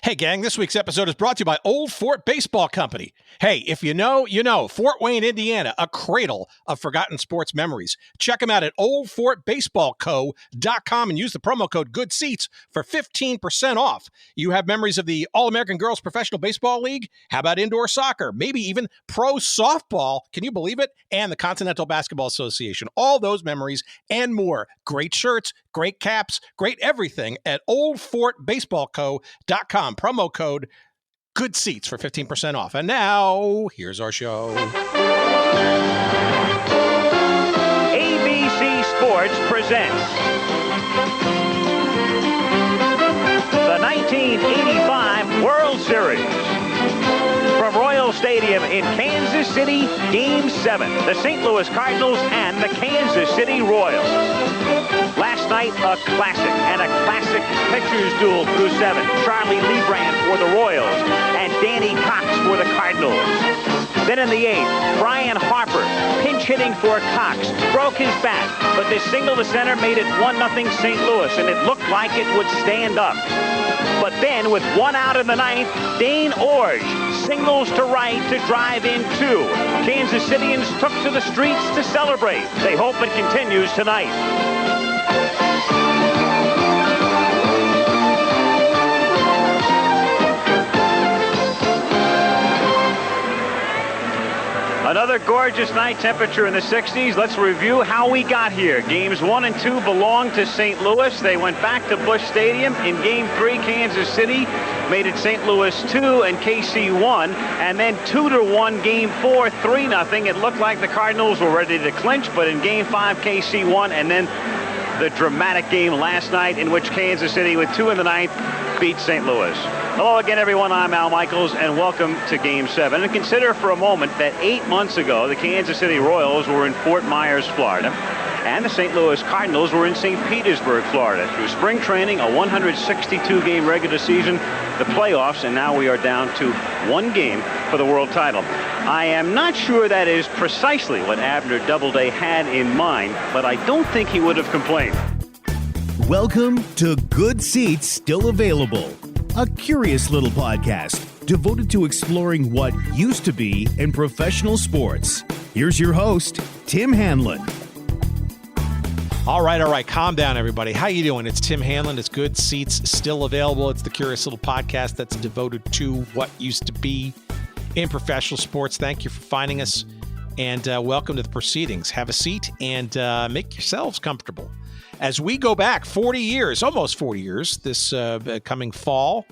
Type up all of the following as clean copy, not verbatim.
Hey, gang, this week's episode is brought to you by Old Fort Baseball Company. Hey, if you know, you know. Fort Wayne, Indiana, a cradle of forgotten sports memories. Check them out at oldfortbaseballco.com and use the promo code GOODSEATS for 15% off. You have memories of the All-American Girls Professional Baseball League? How about indoor soccer? Maybe even pro softball. Can you believe it? And the Continental Basketball Association. All those memories and more. Great shirts, great caps, great everything at oldfortbaseballco.com. Promo code GOODSEATS for 15% off. And now, here's our show. ABC Sports presents the 1985 World Series. From Royal Stadium in Kansas City, Game 7, the St. Louis Cardinals and the Kansas City Royals. Last night, a classic and a classic pitchers duel through 7. Charlie Lebrand for the Royals and Danny Cox for the Cardinals. Then in the 8th, Brian Harper, pinch hitting for Cox, broke his bat, but this single to center made it 1-0 St. Louis, and it looked like it would stand up. But then, with 1 out in the 9th, Dane Orge singles to right to drive in 2. Kansas Cityans took to the streets to celebrate. They hope it continues tonight. Another gorgeous night, temperature in the 60s. Let's review how we got here. Games 1 and 2 belong to St. Louis. They went back to Busch Stadium. In Game 3, Kansas City made it St. Louis 2 and KC 1. And then 2-1, Game 4, 3-0. It looked like the Cardinals were ready to clinch, but in Game 5, KC 1. And then the dramatic game last night in which Kansas City, with 2 in the 9th, beat St. Louis. Hello again, everyone. I'm Al Michaels, and welcome to Game 7. And consider for a moment that 8 months ago, the Kansas City Royals were in Fort Myers, Florida, and the St. Louis Cardinals were in St. Petersburg, Florida. Through spring training, a 162-game regular season, the playoffs, and now we are down to 1 game for the world title. I am not sure that is precisely what Abner Doubleday had in mind, but I don't think he would have complained. Welcome to Good Seats Still Available, a curious little podcast devoted to exploring what used to be in professional sports. Here's your host, Tim Hanlon. All right. Calm down, everybody. How you doing? It's Tim Hanlon. It's Good Seats Still Available. It's the curious little podcast that's devoted to what used to be in professional sports. Thank you for finding us, and welcome to the proceedings. Have a seat and make yourselves comfortable. As we go back 40 years, almost 40 years, this coming fall,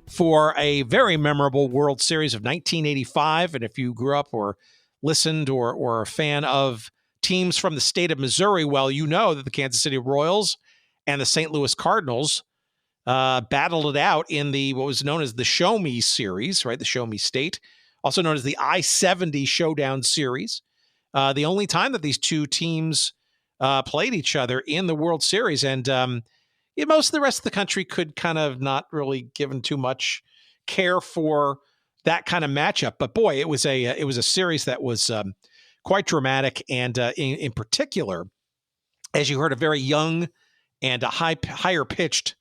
for a very memorable World Series of 1985. And if you grew up or listened or are a fan of teams from the state of Missouri, well, you know that the Kansas City Royals and the St. Louis Cardinals battled it out in the what was known as the Show Me series, right? The Show Me State, also known as the I-70 Showdown series. The only time that these two teams played each other in the World Series. And most of the rest of the country could kind of not really given too much care for that kind of matchup. But boy, it was a series that was quite dramatic. And in particular, as you heard, a very young and a higher pitched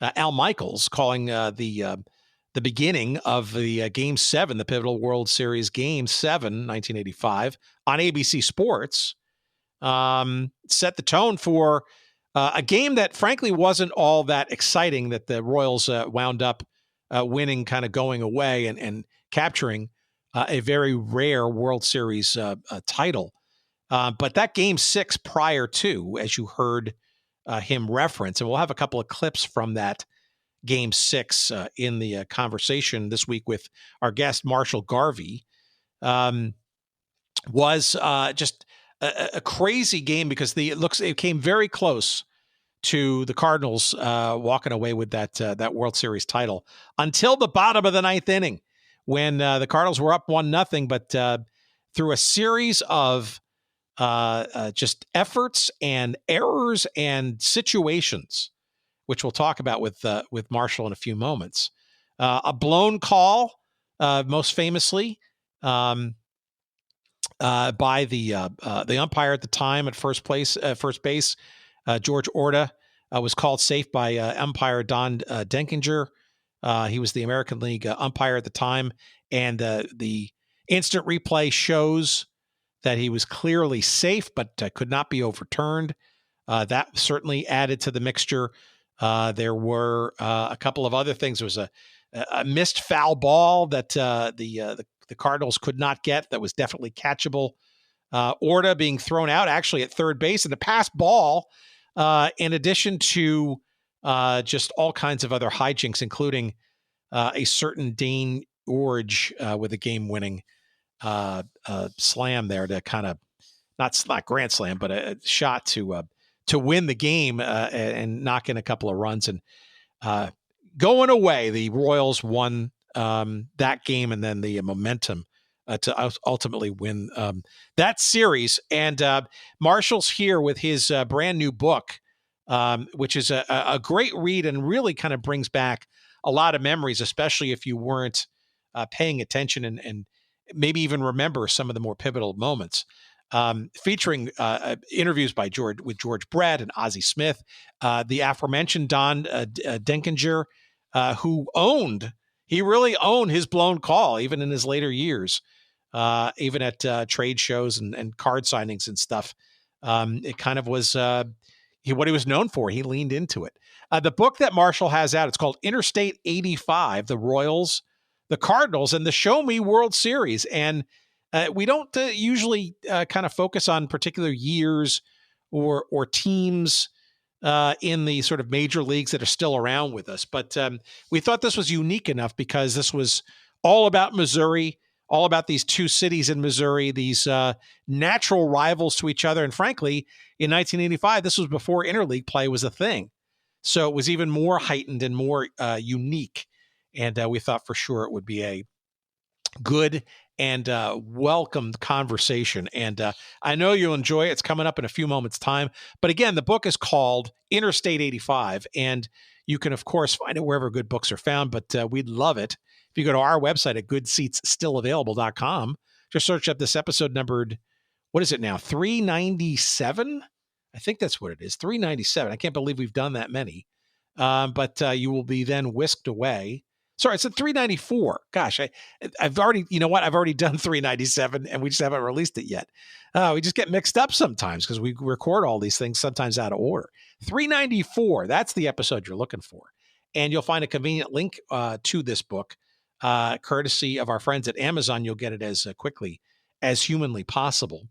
Al Michaels calling the beginning of the Game 7, the pivotal World Series Game 7, 1985 on ABC Sports. Set the tone for a game that frankly wasn't all that exciting, that the Royals wound up winning, kind of going away and capturing a very rare World Series title. But that Game 6 prior to, as you heard him reference, and we'll have a couple of clips from that Game 6 in the conversation this week with our guest, Marshall Garvey, was just a crazy game because it came very close to the Cardinals walking away with that World Series title until the bottom of the 9th inning, when the Cardinals were up 1-0, but through a series of just efforts and errors and situations, which we'll talk about with Marshall in a few moments, a blown call, most famously. By the umpire at the time at first base, George Orta, was called safe by umpire Don Denkinger. He was the American League umpire at the time, and the instant replay shows that he was clearly safe, but could not be overturned. That certainly added to the mixture. There were a couple of other things. There was a missed foul ball that the Cardinals could not get that was definitely catchable. Orta being thrown out actually at third base, and the pass ball, in addition to just all kinds of other hijinks, including a certain Dane Orge with a game-winning slam there to kind of not grand slam, but a shot to win the game and knock in a couple of runs. And going away, the Royals won that game, and then the momentum to ultimately win that series. And Marshall's here with his brand new book, which is a great read and really kind of brings back a lot of memories, especially if you weren't paying attention and maybe even remember some of the more pivotal moments. Featuring interviews with George Brett and Ozzie Smith, the aforementioned Don Denkinger, who really owned his blown call, even in his later years, even at trade shows and card signings and stuff. It kind of was what he was known for. He leaned into it. The book that Marshall has out, it's called Interstate 85, The Royals, the Cardinals, and the Show Me World Series. And we don't usually kind of focus on particular years or teams in the sort of major leagues that are still around with us. But we thought this was unique enough because this was all about Missouri, all about these two cities in Missouri, these natural rivals to each other. And frankly, in 1985, this was before interleague play was a thing. So it was even more heightened and more unique. And we thought for sure it would be a good and welcomed conversation. And I know you'll enjoy it. It's coming up in a few moments' time. But again, the book is called Interstate 85. And you can, of course, find it wherever good books are found. But we'd love it if you go to our website at goodseatsstillavailable.com. Just search up this episode numbered, what is it now, 397? I think that's what it is, 397. I can't believe we've done that many. But you will be then whisked away. Sorry, it's at 394. Gosh, I've already, you know what? I've already done 397 and we just haven't released it yet. We just get mixed up sometimes because we record all these things sometimes out of order. 394, that's the episode you're looking for. And you'll find a convenient link to this book, courtesy of our friends at Amazon. You'll get it as quickly as humanly possible.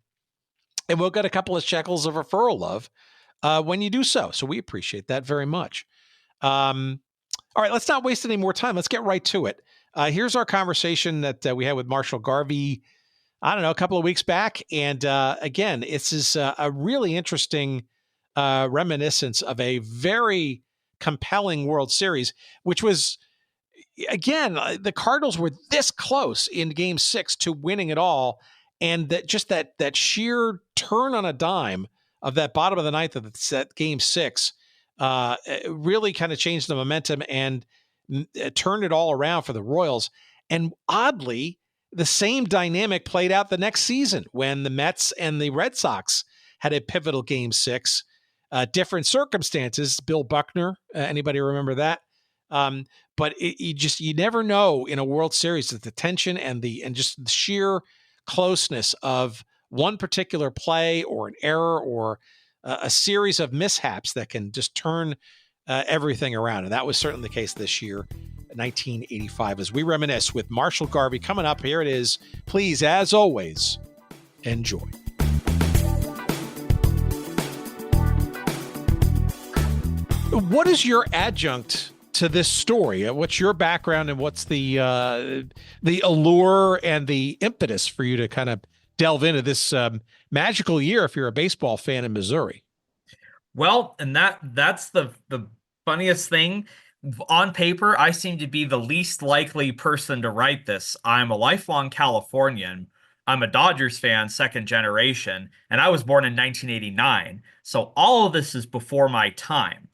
And we'll get a couple of shekels of referral love when you do so. So we appreciate that very much. All right, let's not waste any more time. Let's get right to it. Here's our conversation that we had with Marshall Garvey, I don't know, a couple of weeks back. And again, this is a really interesting reminiscence of a very compelling World Series, which was, again, the Cardinals were this close in Game 6 to winning it all. And that sheer turn on a dime of that bottom of the ninth of that Game 6 really kind of changed the momentum and turned it all around for the Royals. And oddly, the same dynamic played out the next season when the Mets and the Red Sox had a pivotal Game 6. Different circumstances. Bill Buckner, anybody remember that? But you never know in a World Series that the tension and just the sheer closeness of one particular play or an error or a series of mishaps that can just turn everything around. And that was certainly the case this year, 1985, as we reminisce with Marshall Garvey coming up. Here it is. Please, as always, enjoy. What is your adjunct to this story? What's your background and what's the allure and the impetus for you to kind of delve into this magical year if you're a baseball fan in Missouri? Well, and that's the funniest thing. On paper, I seem to be the least likely person to write this. I'm a lifelong Californian. I'm a Dodgers fan, second generation, and I was born in 1989. So all of this is before my time.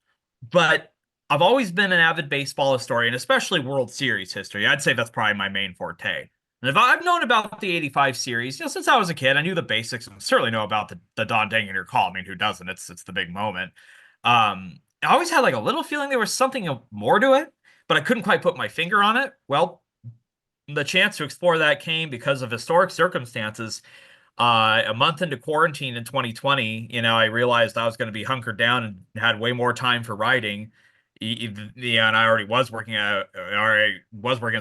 But I've always been an avid baseball historian, especially World Series history. I'd say that's probably my main forte. And if I've known about the 85 series, since I was a kid, I knew the basics and certainly know about the Don Denkinger call. I mean, who doesn't? It's the big moment. I always had like a little feeling there was something more to it, but I couldn't quite put my finger on it. Well, the chance to explore that came because of historic circumstances. A month into quarantine in 2020, I realized I was going to be hunkered down and had way more time for writing. Yeah, and I already was working as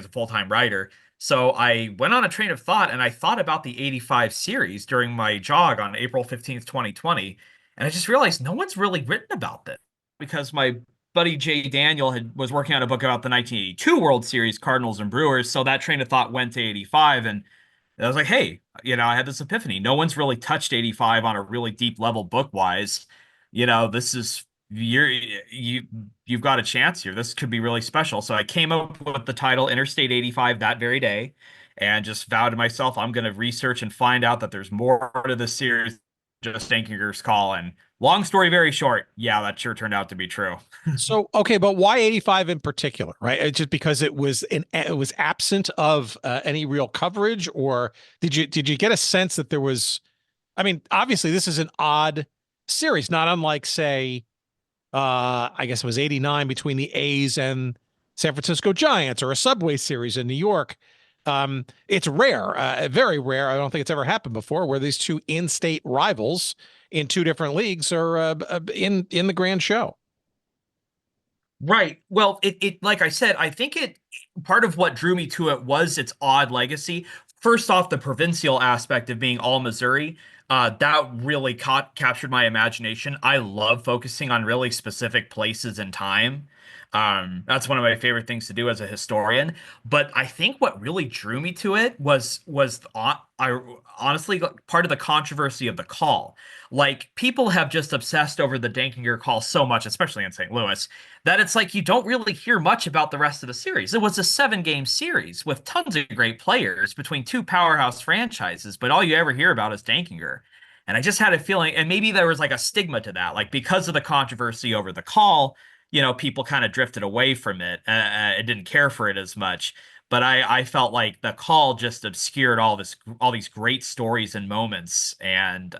a full-time writer. So I went on a train of thought, and I thought about the 85 series during my jog on April 15th, 2020. And I just realized no one's really written about this, because my buddy Jay Daniel was working on a book about the 1982 World Series, Cardinals and Brewers. So that train of thought went to 85, and I was like, hey, I had this epiphany. No one's really touched 85 on a really deep level book-wise. This is you've got a chance here. This could be really special. So I came up with the title Interstate 85 that very day, and just vowed to myself I'm going to research and find out that there's more to this series than just Denkinger's call. And long story very short, yeah, that sure turned out to be true. So, okay, but why 85 in particular, right? Just because it was absent of any real coverage, or did you get a sense that there was? I mean, obviously this is an odd series, not unlike, say, I guess it was 89 between the A's and San Francisco Giants, or a Subway Series in New York. It's rare, very rare. I don't think it's ever happened before, where these two in-state rivals in two different leagues are in the grand show. Right. Well, it like I said, I think part of what drew me to it was its odd legacy. First off, the provincial aspect of being all Missouri, that really captured my imagination. I love focusing on really specific places and time. That's one of my favorite things to do as a historian. But I think what really drew me to it was I honestly part of the controversy of the call. Like, people have just obsessed over the Denkinger call so much, especially in St. Louis, that it's like you don't really hear much about the rest of the series. It was a 7-game series with tons of great players between two powerhouse franchises, but all you ever hear about is Denkinger. And I just had a feeling, and maybe there was like a stigma to that, like because of the controversy over the call, people kind of drifted away from it. I didn't care for it as much. But I felt like the call just obscured all these great stories and moments. And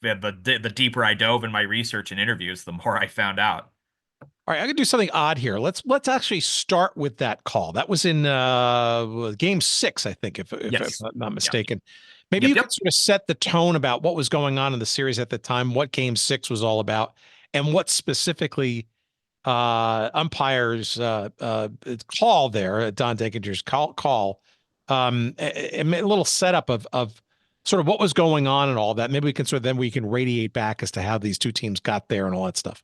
the deeper I dove in my research and interviews, the more I found out. All right, I could do something odd here. Let's actually start with that call. That was in Game 6, I think, if I'm not mistaken. Yep. Maybe you could sort of set the tone about what was going on in the series at the time, what Game 6 was all about, and what specifically umpire's call there, Don Denkinger's call, a little setup of sort of what was going on and all that. Maybe we can radiate back as to how these two teams got there and all that stuff.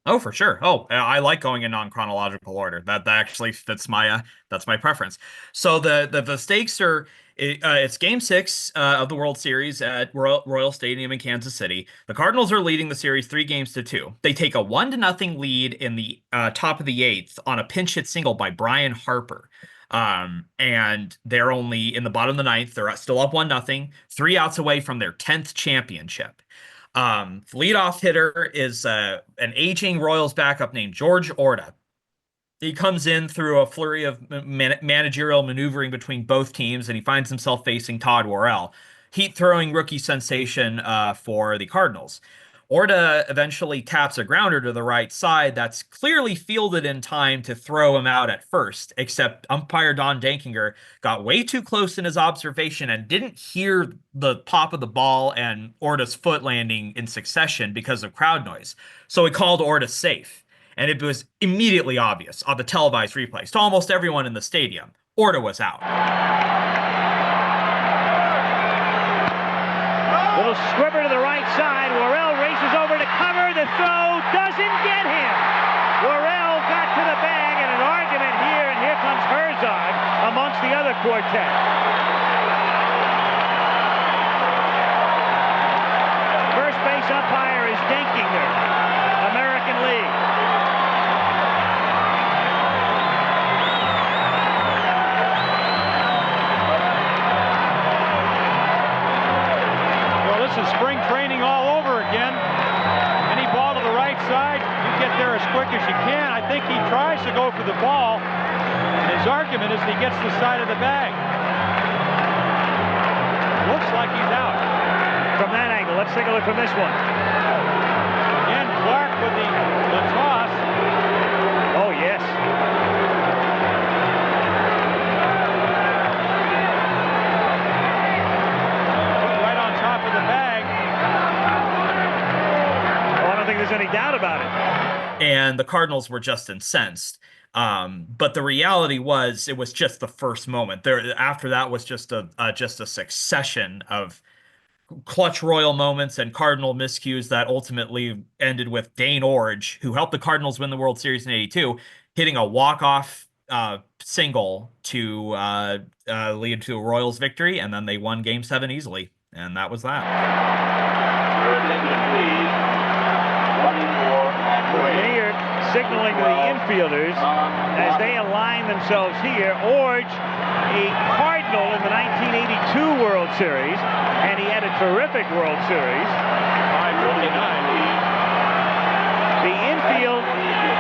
Oh, for sure. Oh, I like going in non-chronological order. That actually fits that's my preference. So the stakes are, it's Game 6 of the World Series at Royal Stadium in Kansas City. The Cardinals are leading the series 3-2. They take a 1-0 lead in the top of the 8th on a pinch hit single by Brian Harper. And they're only in the bottom of the 9th. They're still up 1-0, 3 outs away from their 10th championship. Leadoff hitter is an aging Royals backup named George Orta. He comes in through a flurry of managerial maneuvering between both teams, and he finds himself facing Todd Worrell, heat-throwing rookie sensation for the Cardinals. Orta eventually taps a grounder to the right side that's clearly fielded in time to throw him out at first, except umpire Don Denkinger got way too close in his observation and didn't hear the pop of the ball and Orta's foot landing in succession because of crowd noise. So he called Orta safe. And it was immediately obvious on the televised replays to almost everyone in the stadium. Orta was out. Little squibber to the right side. Worrell races over to cover. The throw doesn't get him. Worrell got to the bag, and an argument here, and here comes Herzog amongst the other quartet. First base umpire is Denkinger, American League. This is spring training all over again. Any ball to the right side, you get there as quick as you can. I think he tries to go for the ball, and his argument is he gets the side of the bag. Looks like he's out. From that angle, let's take a look from this one. Again, Clark with the toss. Oh, yes. doubt about it. And the Cardinals were just incensed. But the reality was it was just the first moment. There after that was just a succession of clutch Royal moments and Cardinal miscues that ultimately ended with Dane Orge, who helped the Cardinals win the World Series in '82, hitting a walk-off single to lead to a Royals victory, and then they won Game 7 easily, and that was that. Here, signaling to the infielders as they align themselves here. Orge, a Cardinal in the 1982 World Series, and he had a terrific World Series. 5:49. The infield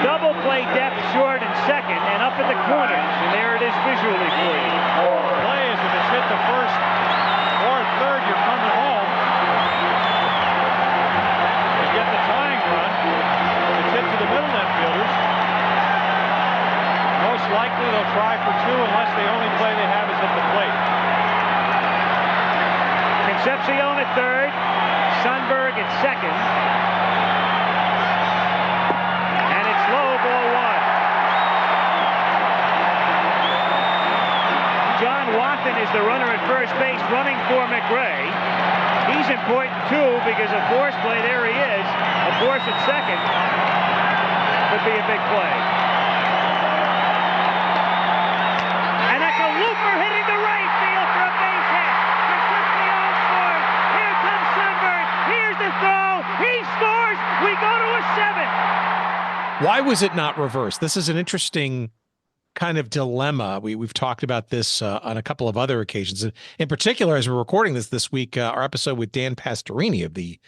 double play depth short and second, and up in the corners, and there it is visually for you. The play is if it's hit the first or third, you're coming home. You get the tying run. It's hit to the middle infielders. Most likely they'll try for two unless the only play they have is at the plate. Concepcion at third, Sundberg at second. And it's low, ball one. John Watson is the runner at first base, running for McRae. He's important too because a force play, there he is. A force at second could be a big play. And that's a looper hitting the right field for a base hit. Concepcion scores. Here comes Sundberg. Here's the throw. He scores. We go to a 7. Why was it not reversed? This is an interesting kind of dilemma. We've talked about this on a couple of other occasions. In particular, as we're recording this week, our episode with Dan Pastorini of the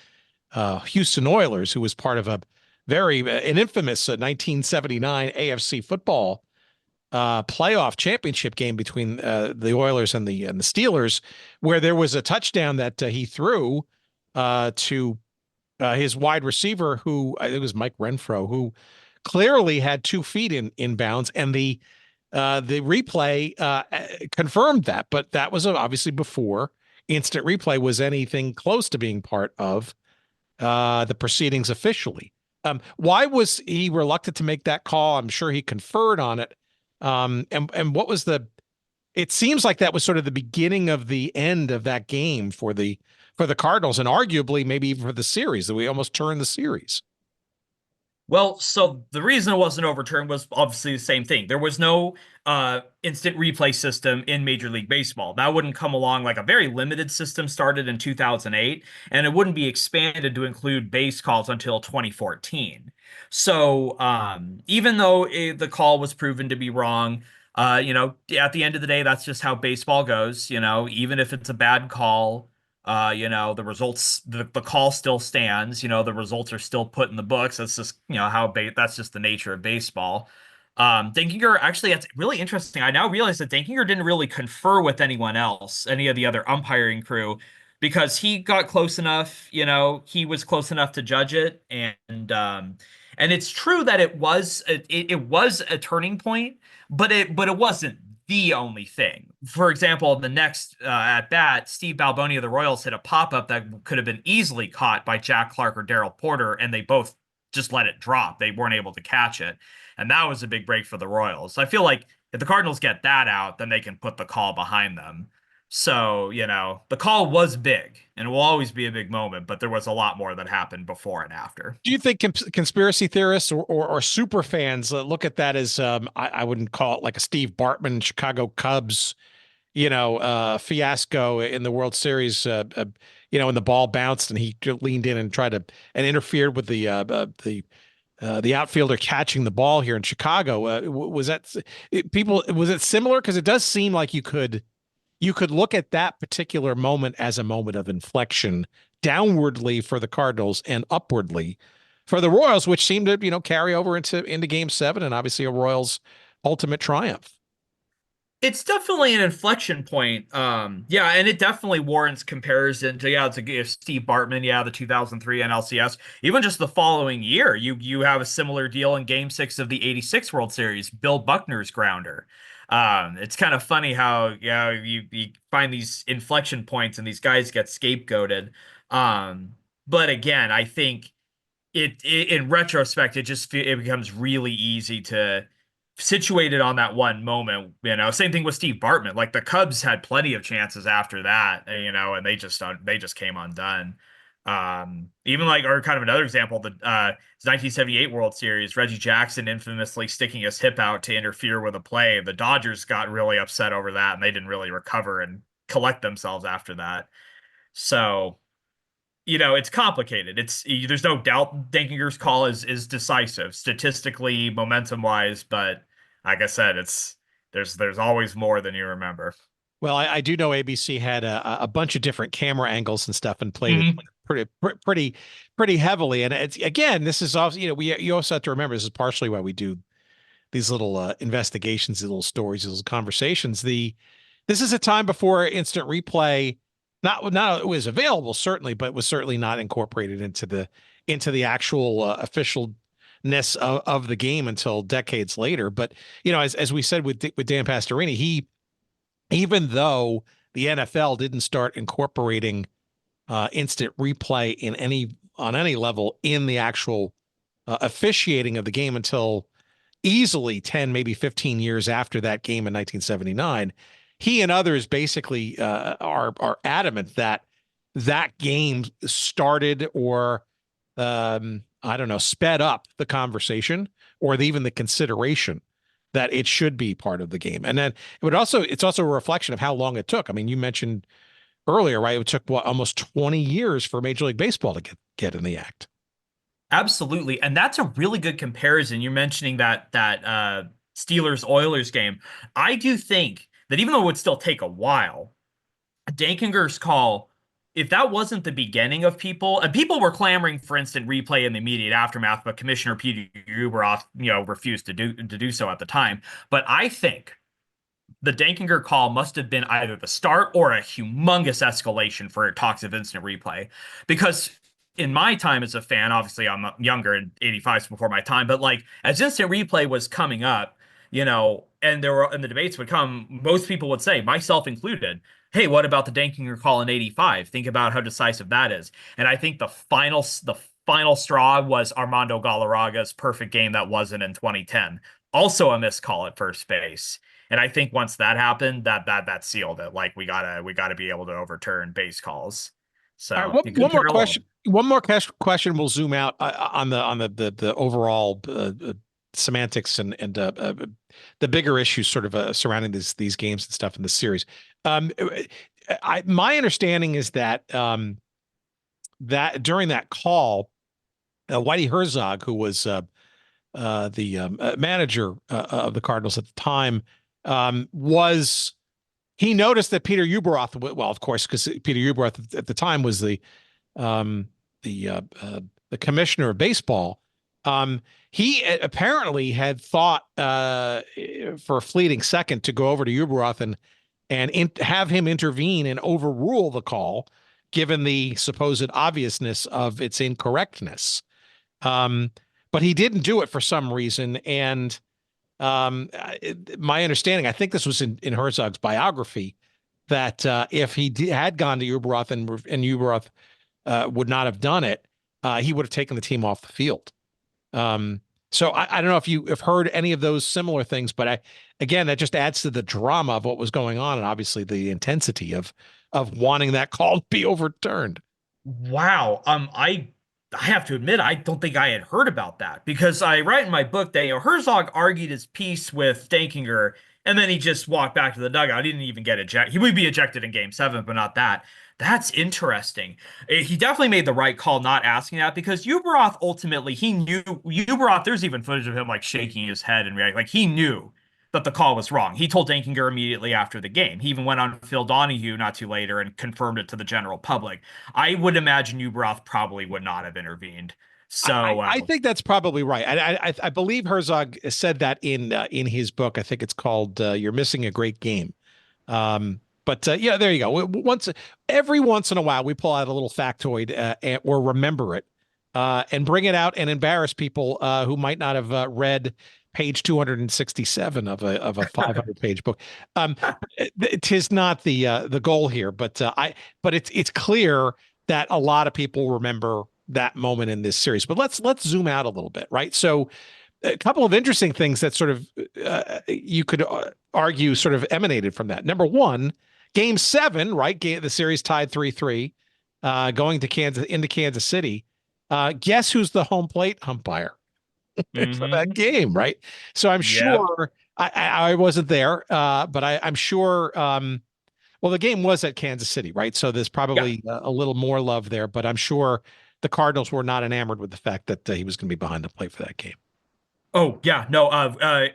Houston Oilers, who was part of an infamous 1979 AFC football playoff championship game between the Oilers and the Steelers, where there was a touchdown that he threw to his wide receiver, who it was Mike Renfro, who clearly had 2 feet in bounds, and the replay confirmed that. But that was obviously before instant replay was anything close to being part of the proceedings officially. Why was he reluctant to make that call? I'm sure he conferred on it. And what was it seems like that was sort of the beginning of the end of that game for the Cardinals, and arguably maybe even for the series, that we almost turned the series. Well, so the reason it wasn't overturned was obviously the same thing. There was no instant replay system in Major League Baseball. That wouldn't come along. Like a very limited system started in 2008, and it wouldn't be expanded to include base calls until 2014. So even though the call was proven to be wrong, at the end of the day, that's just how baseball goes. Even if it's a bad call, the results, the call still stands. The results are still put in the books. That's just, that's just the nature of baseball. Denkinger, actually, that's really interesting. I now realize that Denkinger didn't really confer with anyone else, any of the other umpiring crew, because he got close enough. He was close enough to judge it, and it's true that it was a turning point, but it wasn't the only thing. For example, the next at bat, Steve Balboni of the Royals hit a pop-up that could have been easily caught by Jack Clark or Darrell Porter, and they both just let it drop. They weren't able to catch it, and that was a big break for the Royals. I feel like if the Cardinals get that out, then they can put the call behind them. So, the call was big, and it will always be a big moment, but there was a lot more that happened before and after. Do you think conspiracy theorists or super fans look at that as, I wouldn't call it like a Steve Bartman Chicago Cubs, fiasco in the World Series, and the ball bounced and he leaned in and tried to, and interfered with the outfielder catching the ball here in Chicago. Was it similar? Because it does seem like you could look at that particular moment as a moment of inflection downwardly for the Cardinals and upwardly for the Royals, which seemed to, carry over into Game 7 and obviously a Royals ultimate triumph. It's definitely an inflection point. And it definitely warrants comparison to Steve Bartman, the 2003 NLCS. Even just the following year, you have a similar deal in Game 6 of the '86 World Series, Bill Buckner's grounder. It's kind of funny how you find these inflection points and these guys get scapegoated. But again, I think in retrospect, it becomes really easy to situate it on that one moment. Same thing with Steve Bartman. Like the Cubs had plenty of chances after that, and they just came undone. Even like, or kind of another example, the 1978 World Series, Reggie Jackson infamously sticking his hip out to interfere with a play. The Dodgers got really upset over that, and they didn't really recover and collect themselves after that. So, it's complicated. There's no doubt Denkinger's call is decisive statistically, momentum wise, but like I said, there's always more than you remember. Well, I do know ABC had a bunch of different camera angles and stuff and played it pretty heavily. And it's, again, this is also, you also have to remember, this is partially why we do these little investigations, these little stories, these little conversations. This is a time before instant replay, not it was available certainly, but was certainly not incorporated into the actual officialness of the game until decades later. But as we said with Dan Pastorini, even though the NFL didn't start incorporating instant replay on any level in the actual officiating of the game until easily 10, maybe 15 years after that game in 1979, he and others basically are adamant that game started or sped up the conversation or even the consideration that it should be part of the game. And then it's also a reflection of how long it took. I mean, you mentioned earlier, right? It took almost 20 years for Major League Baseball to get in the act. Absolutely. And that's a really good comparison. You're mentioning that Steelers-Oilers game. I do think that even though it would still take a while, Denkinger's call, if that wasn't the beginning of people, and people were clamoring for instant replay in the immediate aftermath, but Commissioner Peter Ueberroth, refused to do so at the time. But I think the Denkinger call must have been either the start or a humongous escalation for talks of instant replay. Because in my time as a fan, obviously I'm younger, and 85 is before my time, but like as instant replay was coming up, and the debates would come, most people would say, myself included, hey, what about the Denkinger call in 85? Think about how decisive that is. And I think the final straw was Armando Galarraga's perfect game that wasn't in 2010. Also a missed call at first base. And I think once that happened, that sealed it. Like we gotta be able to overturn base calls. So one more question. One more question. We'll zoom out on the overall semantics and the bigger issues sort of surrounding these games and stuff in the series. My understanding is that that during that call, Whitey Herzog, who was the manager of the Cardinals at the time, he noticed that Peter Ueberroth, well, of course, because Peter Ueberroth at the time was the commissioner of baseball. He apparently had thought for a fleeting second to go over to Ueberroth and have him intervene and overrule the call, given the supposed obviousness of its incorrectness. But he didn't do it for some reason. And my understanding, I think this was in Herzog's biography, that if he had gone to Ueberroth and Ueberroth would not have done it, he would have taken the team off the field. So I don't know if you have heard any of those similar things, but again, that just adds to the drama of what was going on, and obviously the intensity of wanting that call to be overturned. Wow. I have to admit, I don't think I had heard about that, because I write in my book that Herzog argued his piece with Denkinger, and then he just walked back to the dugout. He didn't even get ejected. He would be ejected in Game 7, but not that. That's interesting. He definitely made the right call not asking that, because Ueberroth ultimately, he knew Ueberroth. There's even footage of him like shaking his head and reacting. Like he knew that the call was wrong. He told Denkinger immediately after the game. He even went on Phil Donahue not too later and confirmed it to the general public. I would imagine Ueberroth probably would not have intervened. So I think that's probably right. I believe Herzog said that in his book. I think it's called "You're Missing a Great Game." But yeah, there you go. Every once in a while, we pull out a little factoid or remember it and bring it out and embarrass people who might not have read page 267 of a 500-page book. Tis not the goal here, but it's clear that a lot of people remember that moment in this series. But let's zoom out a little bit, right? So a couple of interesting things that sort of you could argue sort of emanated from that. Number one, Game 7, right? The series tied 3-3, going to Kansas City. Guess who's the home plate umpire for that game, right? So I'm sure I wasn't there, but I'm sure. Well, the game was at Kansas City, right? So there's probably a little more love there, but I'm sure the Cardinals were not enamored with the fact that he was going to be behind the plate for that game. Oh, yeah. No,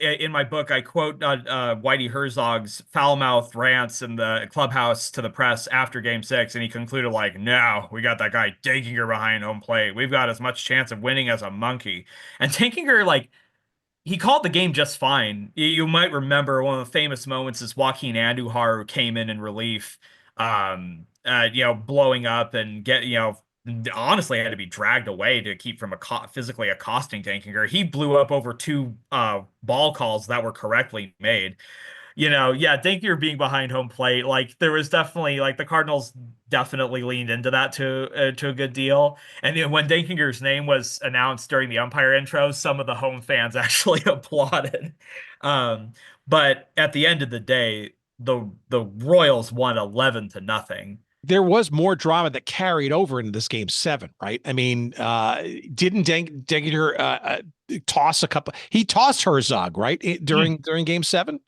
in my book, I quote Whitey Herzog's foul-mouthed rants in the clubhouse to the press after Game 6, and he concluded like, no, we got that guy Denkinger behind home plate. We've got as much chance of winning as a monkey. And Denkinger, like, he called the game just fine. You might remember one of the famous moments is Joaquin Andujar came in relief, blowing up and honestly had to be dragged away to keep from physically accosting Denkinger. He blew up over 2 ball calls that were correctly made. Denkinger being behind home plate, like there was definitely like the Cardinals definitely leaned into that to a good deal. And when Denkinger's name was announced during the umpire intro, some of the home fans actually applauded. But at the end of the day, the Royals won 11-0. There was more drama that carried over into this Game 7, right? I mean, didn't Denkinger toss a couple? He tossed Herzog, right, during Game 7?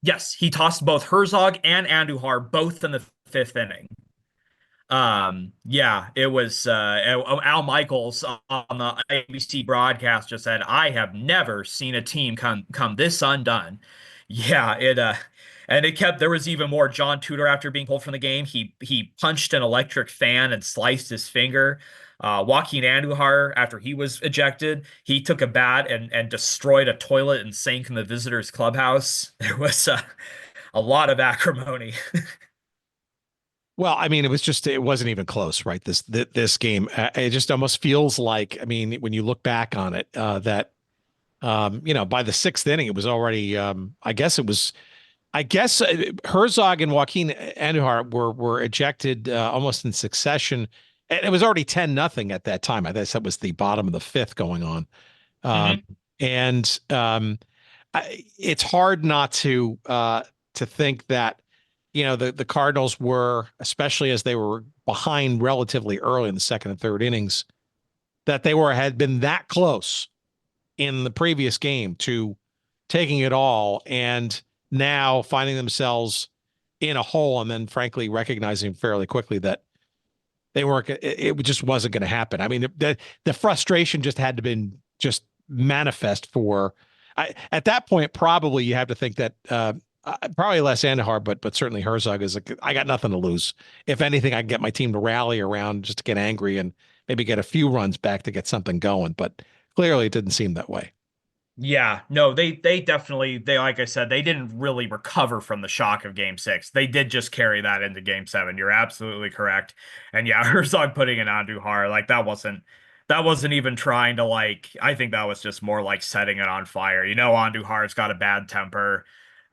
Yes, he tossed both Herzog and Andujar both in the 5th inning. It was Al Michaels on the ABC broadcast just said, "I have never seen a team come this undone." Yeah, and it kept. There was even more. John Tudor, after being pulled from the game, he punched an electric fan and sliced his finger. Joaquin Andujar, after he was ejected, he took a bat and destroyed a toilet and sink in the visitors' clubhouse. There was a lot of acrimony. Well, I mean, it wasn't even close, right? This game, it just almost feels like, I mean, when you look back on it, that by the 6th inning, it was already, I guess Herzog and Joaquin Andujar were ejected almost in succession. And it was already 10-0 at that time. I guess that was the bottom of the 5th going on. It's hard not to think that, the Cardinals were, especially as they were behind relatively early in the 2nd and 3rd innings, that they had been that close in the previous game to taking it all, and now finding themselves in a hole, and then frankly recognizing fairly quickly that they weren't. It just wasn't going to happen. I mean, the frustration just had to been just manifest for. At that point, probably you have to think that probably less Andujar, but certainly Herzog is like, I got nothing to lose. If anything, I can get my team to rally around just to get angry and maybe get a few runs back to get something going. But clearly, it didn't seem that way. Yeah, no, they definitely, like I said, they didn't really recover from the shock of Game 6. They did just carry that into Game 7. You're absolutely correct. And yeah, Herzog putting in Andujar, like that wasn't even trying to I think that was just more like setting it on fire. Andujar's got a bad temper.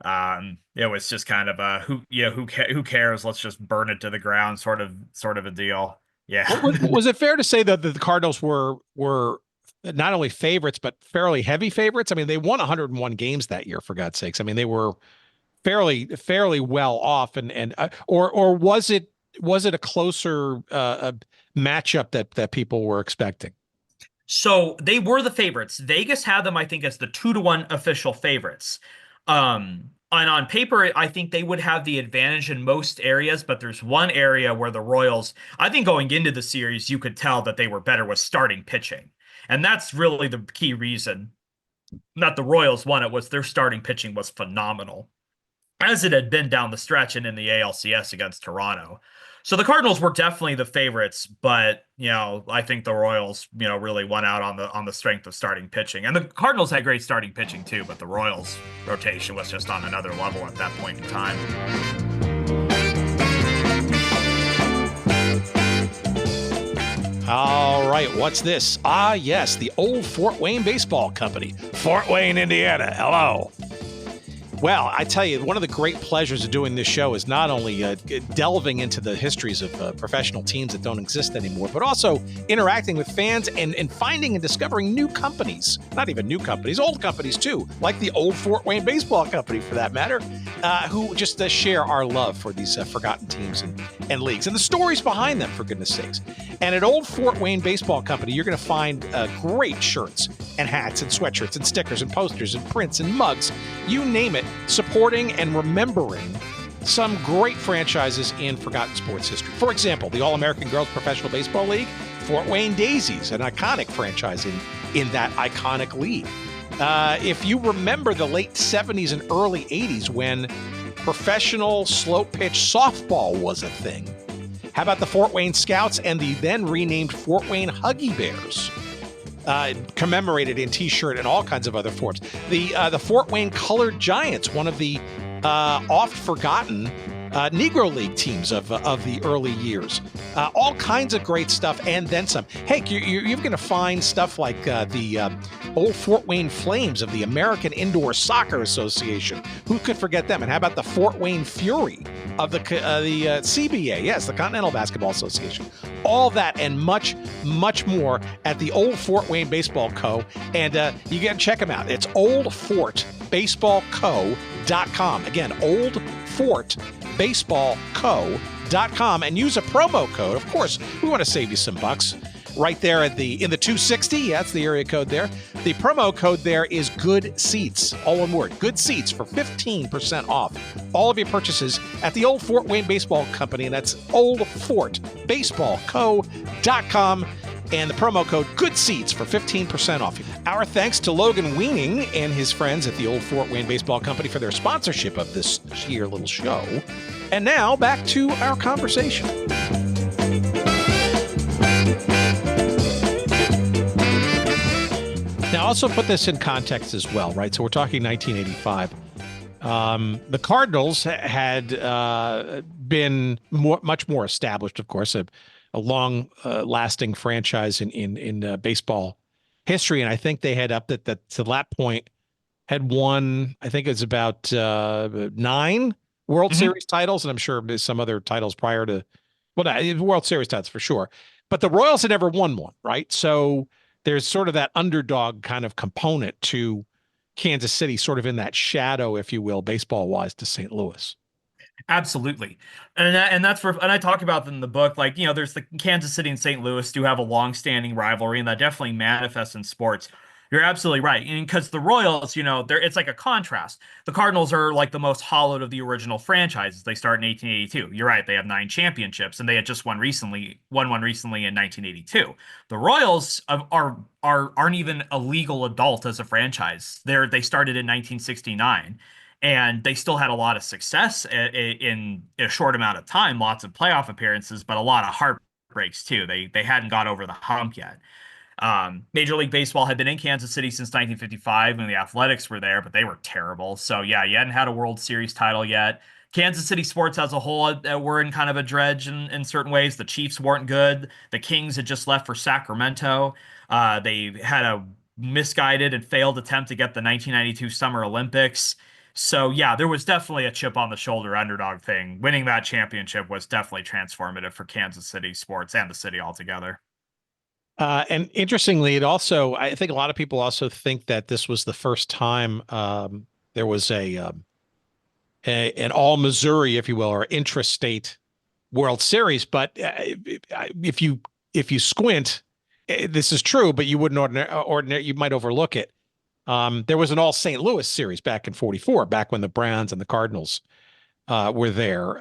It was just kind of a who cares? Let's just burn it to the ground sort of a deal. Yeah. Was it fair to say that the Cardinals were not only favorites, but fairly heavy favorites? I mean, they won 101 games that year, for God's sakes. I mean, they were fairly well off, or was it a closer matchup that people were expecting? So they were the favorites. Vegas had them, I think, as the 2-1 official favorites. And on paper, I think they would have the advantage in most areas, but there's one area where the Royals, I think going into the series, you could tell that they were better with starting pitching. And that's really the key reason that the Royals won it, was their starting pitching was phenomenal, as it had been down the stretch and in the ALCS against Toronto. So the Cardinals were definitely the favorites, but I think the Royals really won out on the strength of starting pitching. And the Cardinals had great starting pitching too, but the Royals rotation was just on another level at that point in time. All right, what's this? Yes, the old Fort Wayne Baseball Company. Fort Wayne, Indiana. Hello. Well, I tell you, one of the great pleasures of doing this show is not only delving into the histories of professional teams that don't exist anymore, but also interacting with fans and finding and discovering new companies, not even new companies, old companies too, like the old Fort Wayne Baseball Company for that matter, who just share our love for these forgotten teams and leagues and the stories behind them, for goodness sakes. And at Old Fort Wayne Baseball Company, you're going to find great shirts and hats and sweatshirts and stickers and posters and prints and mugs, you name it, supporting and remembering some great franchises in forgotten sports history. For example, the All-American Girls Professional Baseball League, Fort Wayne Daisies, an iconic franchise in that iconic league. If you remember the late 70s and early 80s when professional slow pitch softball was a thing, how about the Fort Wayne Scouts and the then renamed Fort Wayne Huggy Bears? Commemorated in T-shirt and all kinds of other forms. The Fort Wayne Colored Giants, one of the oft-forgotten Negro League teams of the early years. All kinds of great stuff and then some. Heck, you're going to find stuff like the old Fort Wayne Flames of the American Indoor Soccer Association. Who could forget them? And how about the Fort Wayne Fury of the CBA? Yes, the Continental Basketball Association. All that and much, much more at the Old Fort Wayne Baseball Co. And you can check them out. It's oldfortbaseballco.com. Again, oldfortbaseballco.com, and use a promo code. Of course, we want to save you some bucks. Right there in the 260, yeah, that's the area code there. The promo code there is Good Seats, all one word, Good Seats, for 15% off all of your purchases at the Old Fort Wayne Baseball Company, and that's oldfortbaseballco.com. And the promo code Good Seats for 15% off. Our thanks to Logan Weaning and his friends at the Old Fort Wayne Baseball Company for their sponsorship of this here little show. And now back to our conversation. Now, also put this in context as well, right? So we're talking 1985. The Cardinals had been much more established, of course, a long-lasting franchise in baseball history, and I think they had up that to that point had won. I think it was about 9 World Series titles, and I'm sure there's some other titles prior to. Well, World Series titles for sure, but the Royals had never won one, right? So there's sort of that underdog kind of component to Kansas City, sort of in that shadow, if you will, baseball-wise, to St. Louis. Absolutely. And I talk about them in the book, like, there's the Kansas City and St. Louis do have a long-standing rivalry, and that definitely manifests in sports. You're absolutely right. And because the Royals, it's like a contrast. The Cardinals are like the most hollowed of the original franchises. They start in 1882. You're right. They have 9 championships, and they had just won one recently in 1982. The Royals aren't even a legal adult as a franchise. They started in 1969. And they still had a lot of success in a short amount of time, lots of playoff appearances, but a lot of heartbreaks too. They hadn't got over the hump yet. Major League Baseball had been in Kansas City since 1955 when the Athletics were there, but they were terrible. So yeah, you hadn't had a World Series title yet. Kansas City sports as a whole were in kind of a dredge in certain ways. The Chiefs weren't good. The Kings had just left for Sacramento. They had a misguided and failed attempt to get the 1992 Summer Olympics. So yeah, there was definitely a chip on the shoulder underdog thing. Winning that championship was definitely transformative for Kansas City sports and the city altogether. And interestingly, I think a lot of people also think that this was the first time there was an all Missouri, if you will, or intrastate World Series. But if you squint, this is true, but you wouldn't you might overlook it. There was an all St. Louis series back in '44, back when the Browns and the Cardinals were there.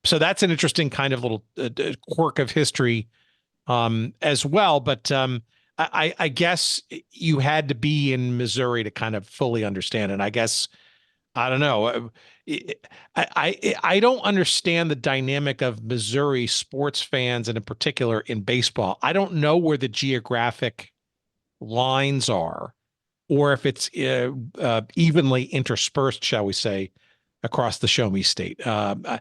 So that's an interesting kind of little quirk of history as well. But I guess you had to be in Missouri to kind of fully understand. And I guess, I don't know. I don't understand the dynamic of Missouri sports fans, and in particular in baseball. I don't know where the geographic lines are, or if it's evenly interspersed, shall we say, across the Show Me State. I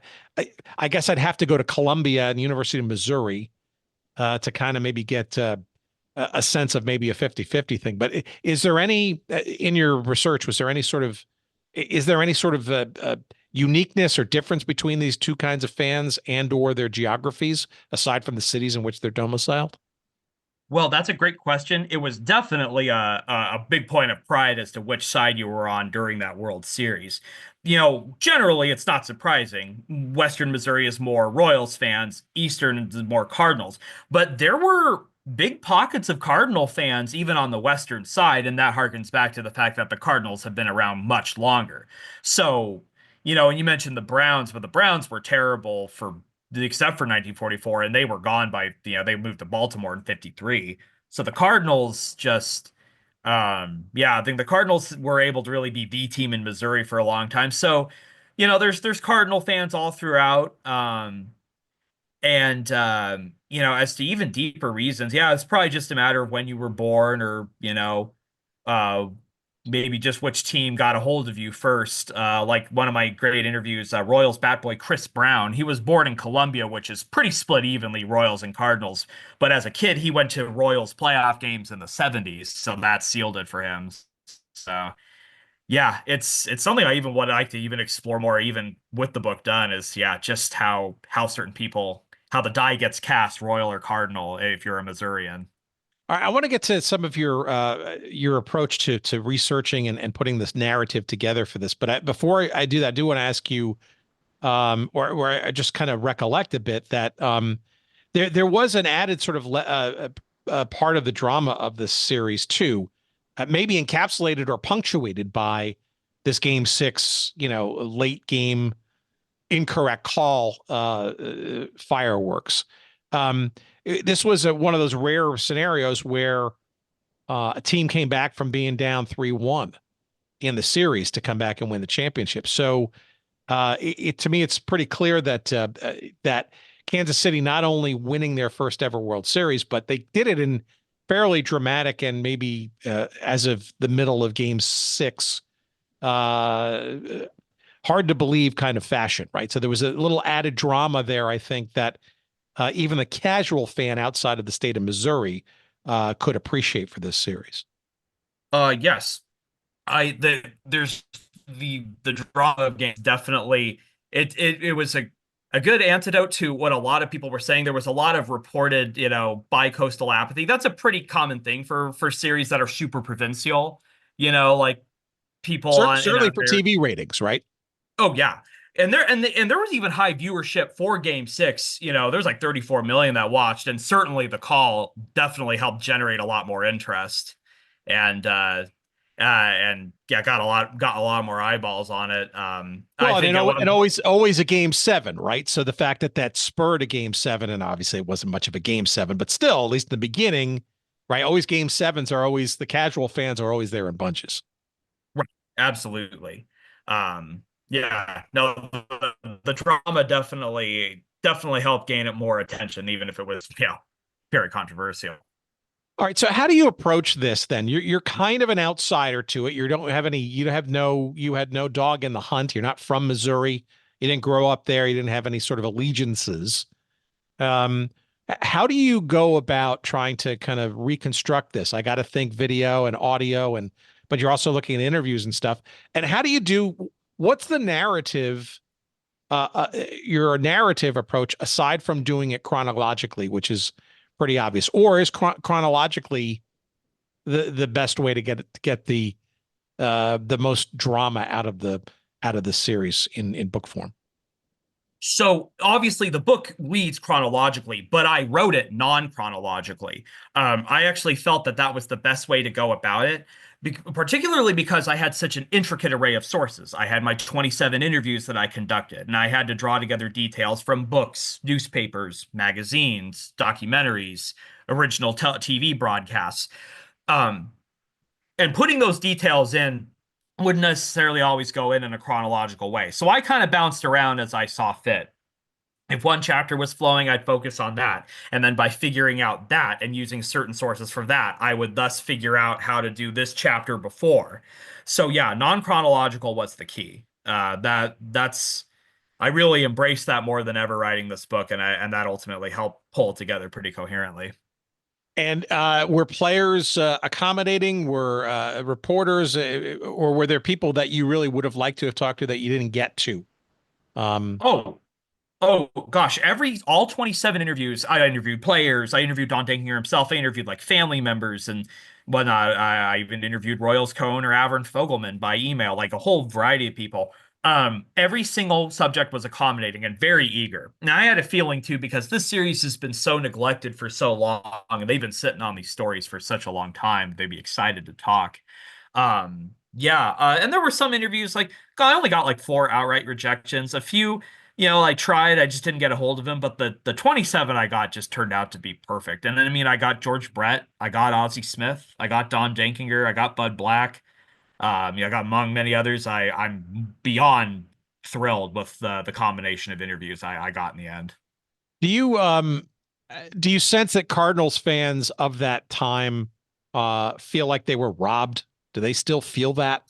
guess I'd have to go to Columbia and the University of Missouri to kind of maybe get a sense of maybe a 50-50 thing. But is there any, in your research, was there any sort of Is there any sort of uniqueness or difference between these two kinds of fans and or their geographies, aside from the cities in which they're domiciled? Well, that's a great question. It was definitely a big point of pride as to which side you were on during that World Series. Generally, it's not surprising. Western Missouri is more Royals fans, Eastern is more Cardinals. But there were big pockets of Cardinal fans even on the Western side, and that harkens back to the fact that the Cardinals have been around much longer. So, and you mentioned the Browns, but the Browns were terrible for except for 1944, and they were gone by, they moved to Baltimore in 53. So the Cardinals just, I think the Cardinals were able to really be the team in Missouri for a long time. So, there's Cardinal fans all throughout. As to even deeper reasons, it's probably just a matter of when you were born or, uh, maybe just which team got a hold of you first. Like one of my great interviews, Royals bat boy Chris Brown. He was born in Columbia, which is pretty split evenly, Royals and Cardinals. But as a kid, he went to Royals playoff games in the 70s, so that sealed it for him. So yeah, it's something I even would like to even explore more, even with the book done, is just how certain people, how the die gets cast, Royal or Cardinal, if you're a Missourian. All right, I want to get to some of your approach to researching and putting this narrative together for this. But before I do that, I do want to ask you, or I just kind of recollect a bit that there was an added sort of part of the drama of this series too, maybe encapsulated or punctuated by this Game 6, late game incorrect call fireworks. This was one of those rare scenarios where a team came back from being down 3-1 in the series to come back and win the championship. So to me, it's pretty clear that that Kansas City not only winning their first ever World Series, but they did it in fairly dramatic and maybe as of the middle of Game 6, hard to believe kind of fashion, right? So there was a little added drama there, I think, that even the casual fan outside of the state of Missouri could appreciate for this series. Yes. There's the drama of games, definitely. It was a good antidote to what a lot of people were saying. There was a lot of reported, bi-coastal apathy. That's a pretty common thing for series that are super provincial, like people Certainly for TV ratings, right? Oh yeah. And there was even high viewership for Game 6. There's like 34 million that watched, and certainly the call definitely helped generate a lot more interest. And got a lot more eyeballs on it. Well, and always a Game 7, right? So the fact that spurred a Game 7, and obviously it wasn't much of a Game 7, but still, at least in the beginning, right? Always Game 7s are always, the casual fans are always there in bunches. Right. Absolutely. Yeah, no, the drama definitely helped gain it more attention, even if it was, very controversial. All right, so how do you approach this then? You're kind of an outsider to it. You had no dog in the hunt. You're not from Missouri. You didn't grow up there. You didn't have any sort of allegiances. How do you go about trying to kind of reconstruct this? I got to think video and audio, but you're also looking at interviews and stuff. And how do you do? What's the narrative? Your narrative approach, aside from doing it chronologically, which is pretty obvious, or is chronologically the best way to get the most drama out of the series in book form? So obviously the book leads chronologically, but I wrote it non-chronologically. I actually felt that was the best way to go about it, particularly because I had such an intricate array of sources. I had my 27 interviews that I conducted, and I had to draw together details from books, newspapers, magazines, documentaries, original TV broadcasts. And putting those details in wouldn't necessarily always go in a chronological way. So I kind of bounced around as I saw fit. If one chapter was flowing, I'd focus on that. And then by figuring out that and using certain sources for that, I would thus figure out how to do this chapter before. So yeah, non-chronological was the key. That's I really embraced that more than ever writing this book, and that ultimately helped pull it together pretty coherently. And were players accommodating? Were reporters, or were there people that you really would have liked to have talked to that you didn't get to? Um, Oh, oh gosh, all 27 interviews, I interviewed players, I interviewed Don Denkinger himself, I interviewed like family members and whatnot. I even interviewed Royals Cohn or Avern Fogelman by email, like a whole variety of people. Every single subject was accommodating and very eager. Now I had a feeling too, because this series has been so neglected for so long, and they've been sitting on these stories for such a long time, they'd be excited to talk. Yeah, and there were some interviews like God, I only got like 4 outright rejections. A few, I tried, I just didn't get a hold of him. But the 27 I got just turned out to be perfect. And then I mean, I got George Brett, I got Ozzie Smith, I got Don Denkinger, I got Bud Black. I got among many others. I'm beyond thrilled with the combination of interviews I got in the end. do you do you sense that Cardinals fans of that time feel like they were robbed? Do they still feel that?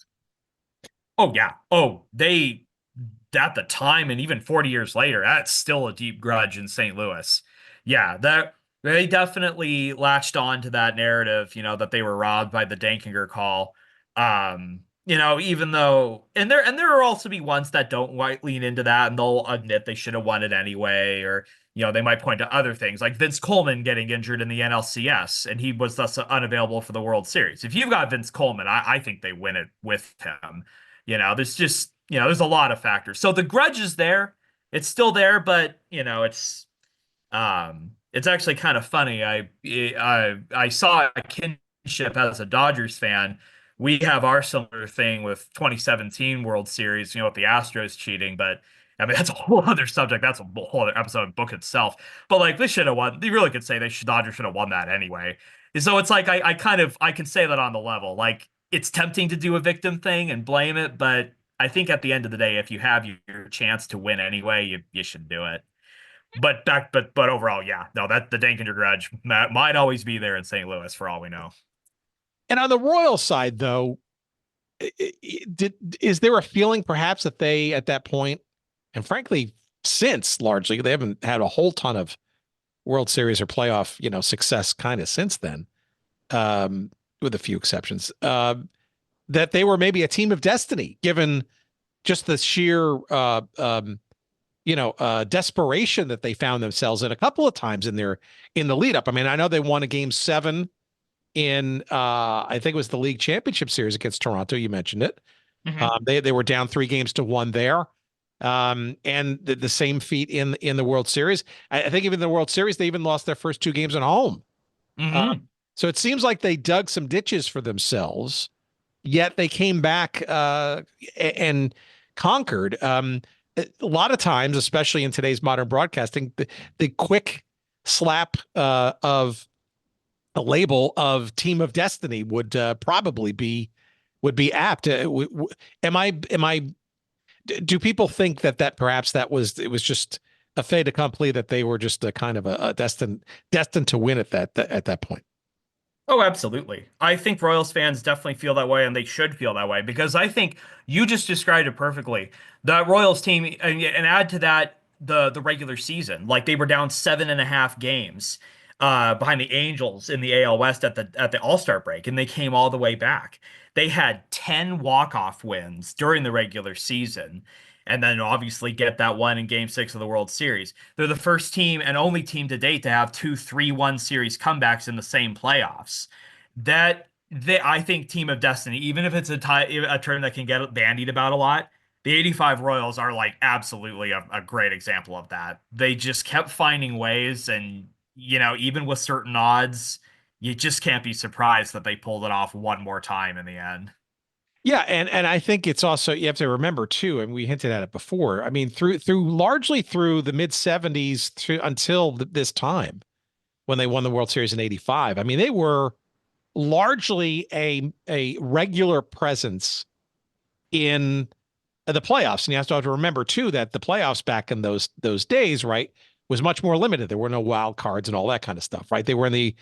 Oh yeah. Oh, they at the time and even 40 years later, that's still a deep grudge in St. Louis. Yeah, that they definitely latched on to that narrative, that they were robbed by the Dankinger call. Even though and there are also be ones that don't quite lean into that and they'll admit they should have won it anyway, or they might point to other things like Vince Coleman getting injured in the NLCS and he was thus unavailable for the World Series. If you've got Vince Coleman, I think they win it with him. There's just there's a lot of factors. So the grudge is there. It's still there, but it's actually kind of funny. I saw a kinship as a Dodgers fan. We have our similar thing with 2017 World Series, with the Astros cheating, but I mean that's a whole other subject. That's a whole other episode of book itself. But like they should have won. They really could say Dodgers should have won that anyway. So it's like I can say that on the level. Like it's tempting to do a victim thing and blame it, but I think at the end of the day, if you have your chance to win anyway, you should do it. But overall, yeah, no, that the Dankinger grudge might always be there in St. Louis for all we know. And on the Royal side, though, is there a feeling perhaps that they at that point, and frankly, since largely they haven't had a whole ton of World Series or playoff, success kind of since then, with a few exceptions, that they were maybe a team of destiny, given just the sheer, desperation that they found themselves in a couple of times in the lead up. I mean, I know they won a game 7 in, I think it was the league championship series against Toronto. You mentioned it. Mm-hmm. They were down 3-1 there. And the same feat in the World Series. I think even in the World Series, they even lost their first 2 games at home. Mm-hmm. So it seems like they dug some ditches for themselves, yet they came back and conquered. A lot of times, especially in today's modern broadcasting, the quick slap of a label of team of destiny would probably be apt. Do people think that perhaps it was just a fait accompli, that they were just a kind of a destined to win at that point? Oh, absolutely. I think Royals fans definitely feel that way, and they should feel that way because I think you just described it perfectly. The Royals team, and add to that the regular season, like they were down 7.5 games behind the Angels in the AL West at the All-Star break, and they came all the way back. They had 10 walk-off wins during the regular season, and then obviously get that one in Game 6 of the World Series. They're the first team and only team to date to have 2 3-1 series comebacks in the same playoffs. I think team of destiny, even if it's a term that can get bandied about a lot, the 85 Royals are like absolutely a great example of that. They just kept finding ways, and even with certain odds, you just can't be surprised that they pulled it off one more time in the end. Yeah, and I think it's also, you have to remember too, and we hinted at it before. I mean, largely through the mid 70s until this time when they won the World Series in 85. I mean, they were largely a regular presence in the playoffs. And you have to remember too that the playoffs back in those days, right, was much more limited. There were no wild cards and all that kind of stuff, right? They were in the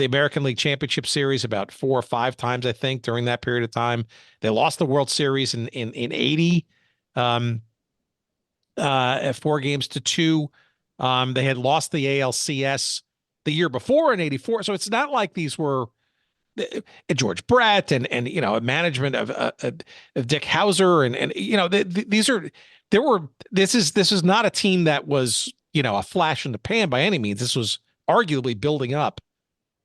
American League Championship Series about 4 or 5 times, I think, during that period of time. They lost the World Series in 80, 4-2. They had lost the ALCS the year before in '84. So it's not like these were George Brett and management of Dick Hauser and these are this is not a team that was a flash in the pan by any means. This was arguably building up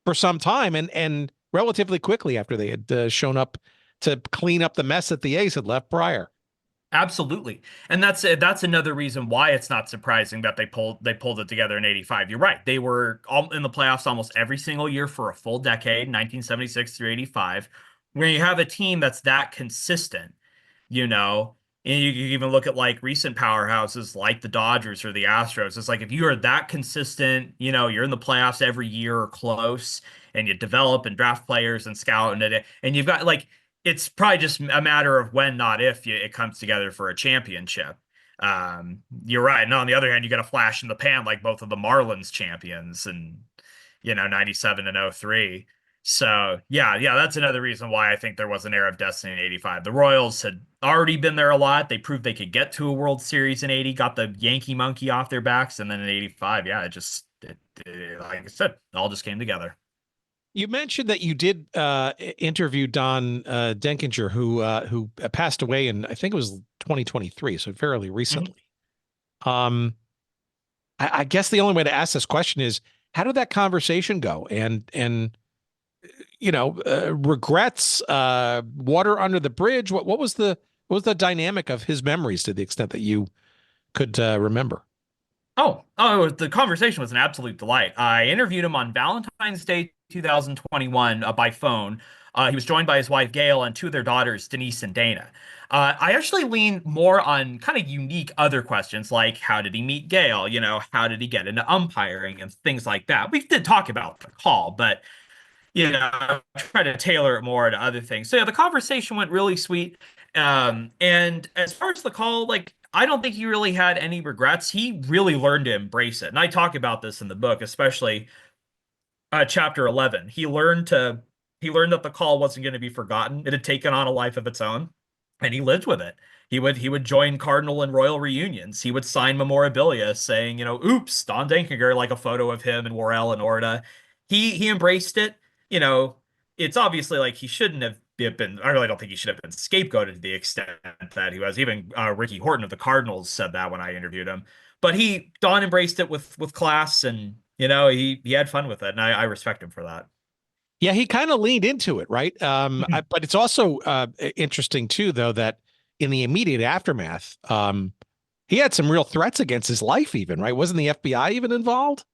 for some time and relatively quickly after they had shown up to clean up the mess that the A's had left prior. Absolutely. And that's another reason why it's not surprising that they pulled it together in 85. You're right. They were all in the playoffs almost every single year for a full decade, 1976 through 85. When you have a team that's that consistent, and you can even look at like recent powerhouses like the Dodgers or the Astros. It's like if you are that consistent, you're in the playoffs every year or close, and you develop and draft players and scout and you've got like it's probably just a matter of when, not if, it comes together for a championship. You're right. And on the other hand, you got a flash in the pan like both of the Marlins champions and 97 and 03. So yeah, that's another reason why I think there was an era of destiny in 85. The Royals had already been there a lot. They proved they could get to a World Series in 80, got the Yankee monkey off their backs, and then in 85, yeah, it like I said, it all just came together. You mentioned that you did interview Don Denkinger, who passed away in, I think it was 2023, so fairly recently. Mm-hmm. I guess the only way to ask this question is, how did that conversation go? And regrets, water under the bridge. What was the dynamic of his memories to the extent that you could remember? Oh, the conversation was an absolute delight. I interviewed him on Valentine's Day 2021 by phone. He was joined by his wife, Gail, and two of their daughters, Denise and Dana. I actually leaned more on kind of unique other questions, like how did he meet Gail? How did he get into umpiring and things like that? We did talk about the call, but, try to tailor it more to other things. So, yeah, the conversation went really sweet. And as far as the call, like, I don't think he really had any regrets. He really learned to embrace it. And I talk about this in the book, especially chapter 11. He learned that the call wasn't going to be forgotten. It had taken on a life of its own, and he lived with it. He would join Cardinal and Royal reunions. He would sign memorabilia saying, oops, Don Denkinger, like a photo of him and Worrell and Orta. He embraced it. It's obviously like he shouldn't have been, I really don't think he should have been scapegoated to the extent that he was. Even Ricky Horton of the Cardinals said that when I interviewed him. But Don embraced it with class, and he had fun with it, and I respect him for that. Yeah, he kind of leaned into it, right? But it's also interesting too, though, that in the immediate aftermath, he had some real threats against his life, even, right? Wasn't the FBI even involved?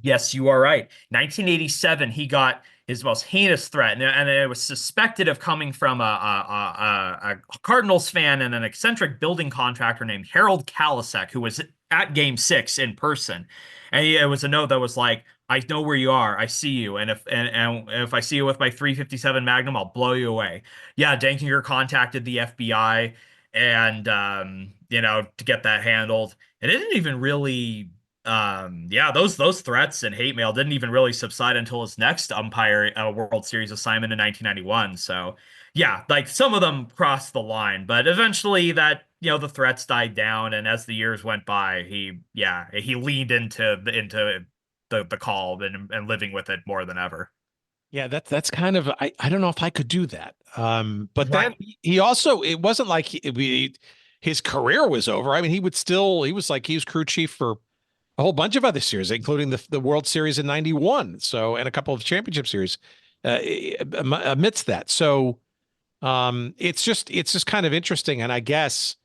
Yes, you are right. 1987, he got his most heinous threat, and it was suspected of coming from a Cardinals fan and an eccentric building contractor named Harold Kalasek, who was at Game 6 in person. And it was a note that was like, I know where you are. I see you. And if I see you with my 357 Magnum, I'll blow you away. Yeah, Denkinger contacted the FBI and, to get that handled. And it didn't even really, those threats and hate mail didn't even really subside until his next umpire World Series assignment in 1991. So, yeah, like some of them crossed the line, but eventually that, the threats died down. And as the years went by, he leaned into the call and living with it more than ever. Yeah, that's kind of, I don't know if I could do that. But Right. then he also, it wasn't like his career was over. I mean, he was crew chief for a whole bunch of other series, including the World Series in 91. So, and a couple of championship series amidst that. So it's just kind of interesting. And I guess,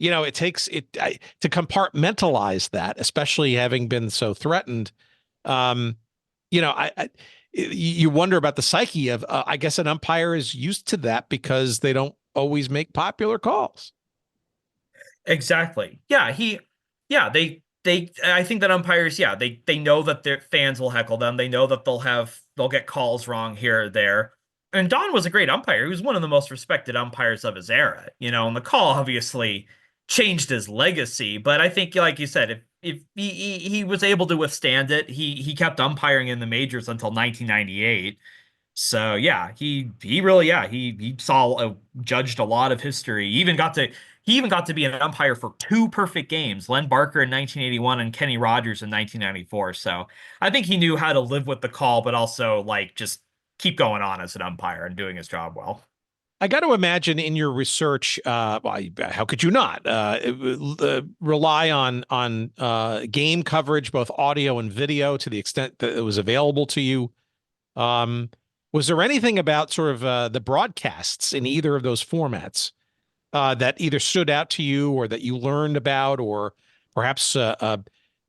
it takes to compartmentalize that, especially having been so threatened. You wonder about the psyche of, I guess an umpire is used to that because they don't always make popular calls. Exactly. Yeah. I think that umpires, they know that their fans will heckle them. They know that they'll get calls wrong here or there. And Don was a great umpire. He was one of the most respected umpires of his era, and the call obviously changed his legacy. But I think, like you said, if he was able to withstand it, he kept umpiring in the majors until 1998. So yeah, he really, he judged a lot of history. He even he even got to be an umpire for two perfect games, Len Barker in 1981 and Kenny Rogers in 1994. So I think he knew how to live with the call, but also like just keep going on as an umpire and doing his job well. I got to imagine in your research, how could you not rely on game coverage, both audio and video, to the extent that it was available to you? Was there anything about sort of the broadcasts in either of those formats that either stood out to you, or that you learned about, or perhaps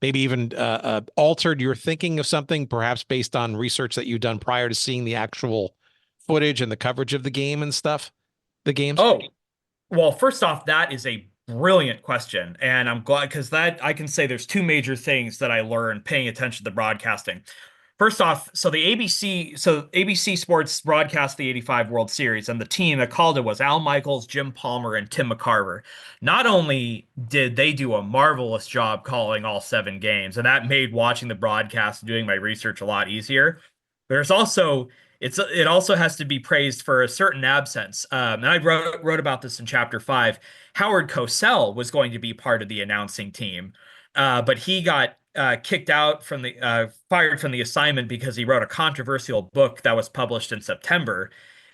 maybe even altered your thinking of something, perhaps based on research that you've done prior to seeing the actual footage and the coverage of the game and stuff, the games? Oh, well, first off, that is a brilliant question. And I'm glad because that I can say there's two major things that I learned paying attention to broadcasting. First off, so ABC Sports broadcast the 85 World Series, and the team that called it was Al Michaels, Jim Palmer, and Tim McCarver. Not only did they do a marvelous job calling all 7 games, and that made watching the broadcast and doing my research a lot easier, there's also it also has to be praised for a certain absence. And I wrote about this in chapter 5. Howard Cosell was going to be part of the announcing team, but he got kicked out from fired from the assignment because he wrote a controversial book that was published in September,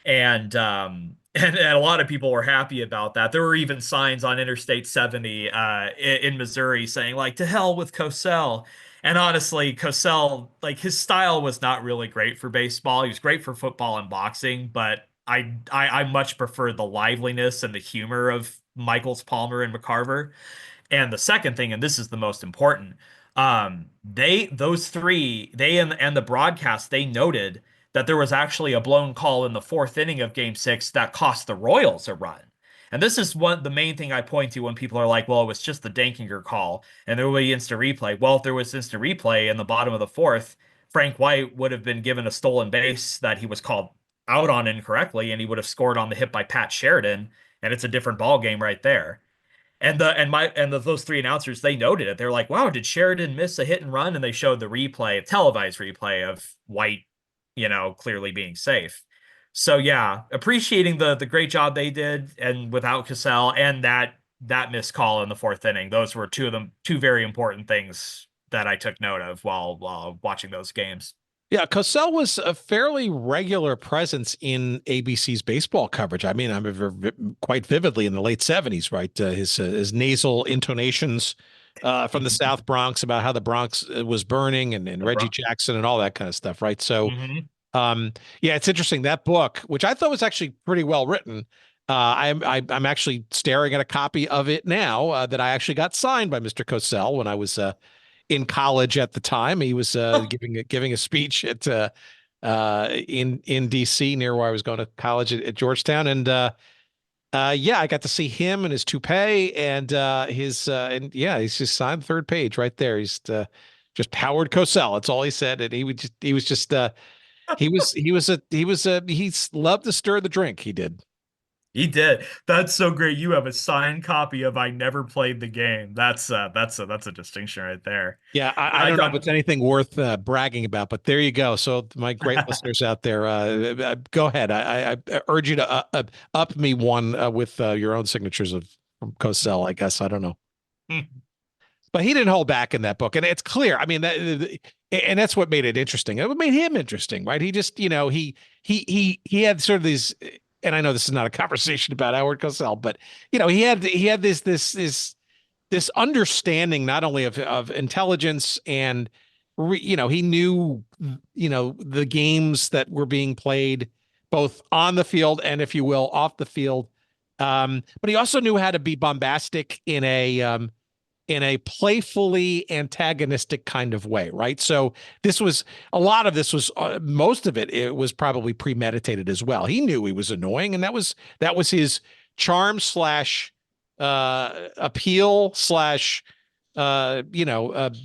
and and a lot of people were happy about that. There were even signs on Interstate 70 in Missouri saying like "to hell with Cosell." And honestly, Cosell, like his style was not really great for baseball. He was great for football and boxing, but I much prefer the liveliness and the humor of Michaels, Palmer, and McCarver. And the second thing, and this is the most important, those three, and the broadcast, they noted that there was actually a blown call in the 4th inning of Game 6 that cost the Royals a run. And this is the main thing I point to when people are like, well, it was just the Denkinger call and there will be instant replay. Well, if there was instant replay in the bottom of the 4th, Frank White would have been given a stolen base that he was called out on incorrectly, and he would have scored on the hit by Pat Sheridan, and it's a different ball game right there. And those 3 announcers, they noted it. They're like, wow, did Sheridan miss a hit and run? And they showed the replay, a televised replay of White, clearly being safe. So yeah, appreciating the great job they did, and without Cassell and that missed call in the 4th inning, those were two very important things that I took note of while watching those games. Yeah, Cosell was a fairly regular presence in ABC's baseball coverage. I mean, I remember quite vividly in the late 70s, right? His nasal intonations from the South Bronx about how the Bronx was burning, and Reggie Jackson and all that kind of stuff, right? So, yeah, it's interesting. That book, which I thought was actually pretty well written, I'm actually staring at a copy of it now that I actually got signed by Mr. Cosell when I was in college at the time. He was giving a speech at in DC, near where I was going to college at Georgetown, and yeah, I got to see him and his toupee and he's just signed the 3rd page right there. He's just Howard Cosell. That's all he said, and he loved to stir the drink. He did. He did. That's so great. You have a signed copy of "I Never Played the Game." That's a distinction right there. Yeah, I don't know if it's anything worth bragging about, but there you go. So my great listeners out there, go ahead. I urge you to up me one with your own signatures from Cosell, I guess. I don't know. But he didn't hold back in that book, and it's clear. I mean, and that's what made it interesting. It made him interesting, right? He just, he had sort of these. And I know this is not a conversation about Howard Cosell, but he had this understanding not only of intelligence, and he knew the games that were being played both on the field and, if you will, off the field. But he also knew how to be bombastic in a playfully antagonistic kind of way, right? So most of it was probably premeditated as well. He knew he was annoying, and that was his charm / appeal /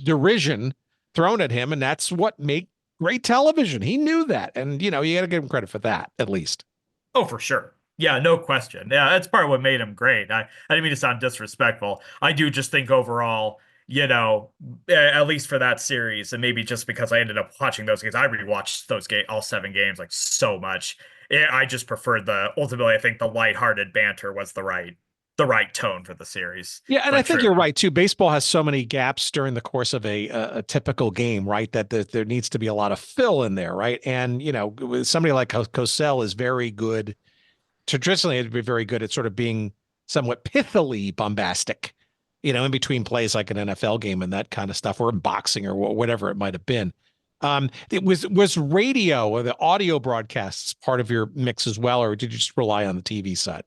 derision thrown at him, and that's what made great television. He knew that, and you got to give him credit for that, at least. Oh, for sure. Yeah, no question. Yeah, that's part of what made him great. I didn't mean to sound disrespectful. I do just think overall, at least for that series, and maybe just because I ended up watching those games, I rewatched those all 7 games like so much. I just preferred ultimately, I think the lighthearted banter was the right the right tone for the series. Yeah, and But I think true. you're right too. Baseball has so many gaps during the course of a typical game, right? That there needs to be a lot of fill in there, right? And with somebody like Cosell is very good. Traditionally, it'd be very good at sort of being somewhat pithily bombastic, in between plays like an NFL game and that kind of stuff, or in boxing or whatever it might have been. It was radio or the audio broadcasts part of your mix as well, or did you just rely on the TV side?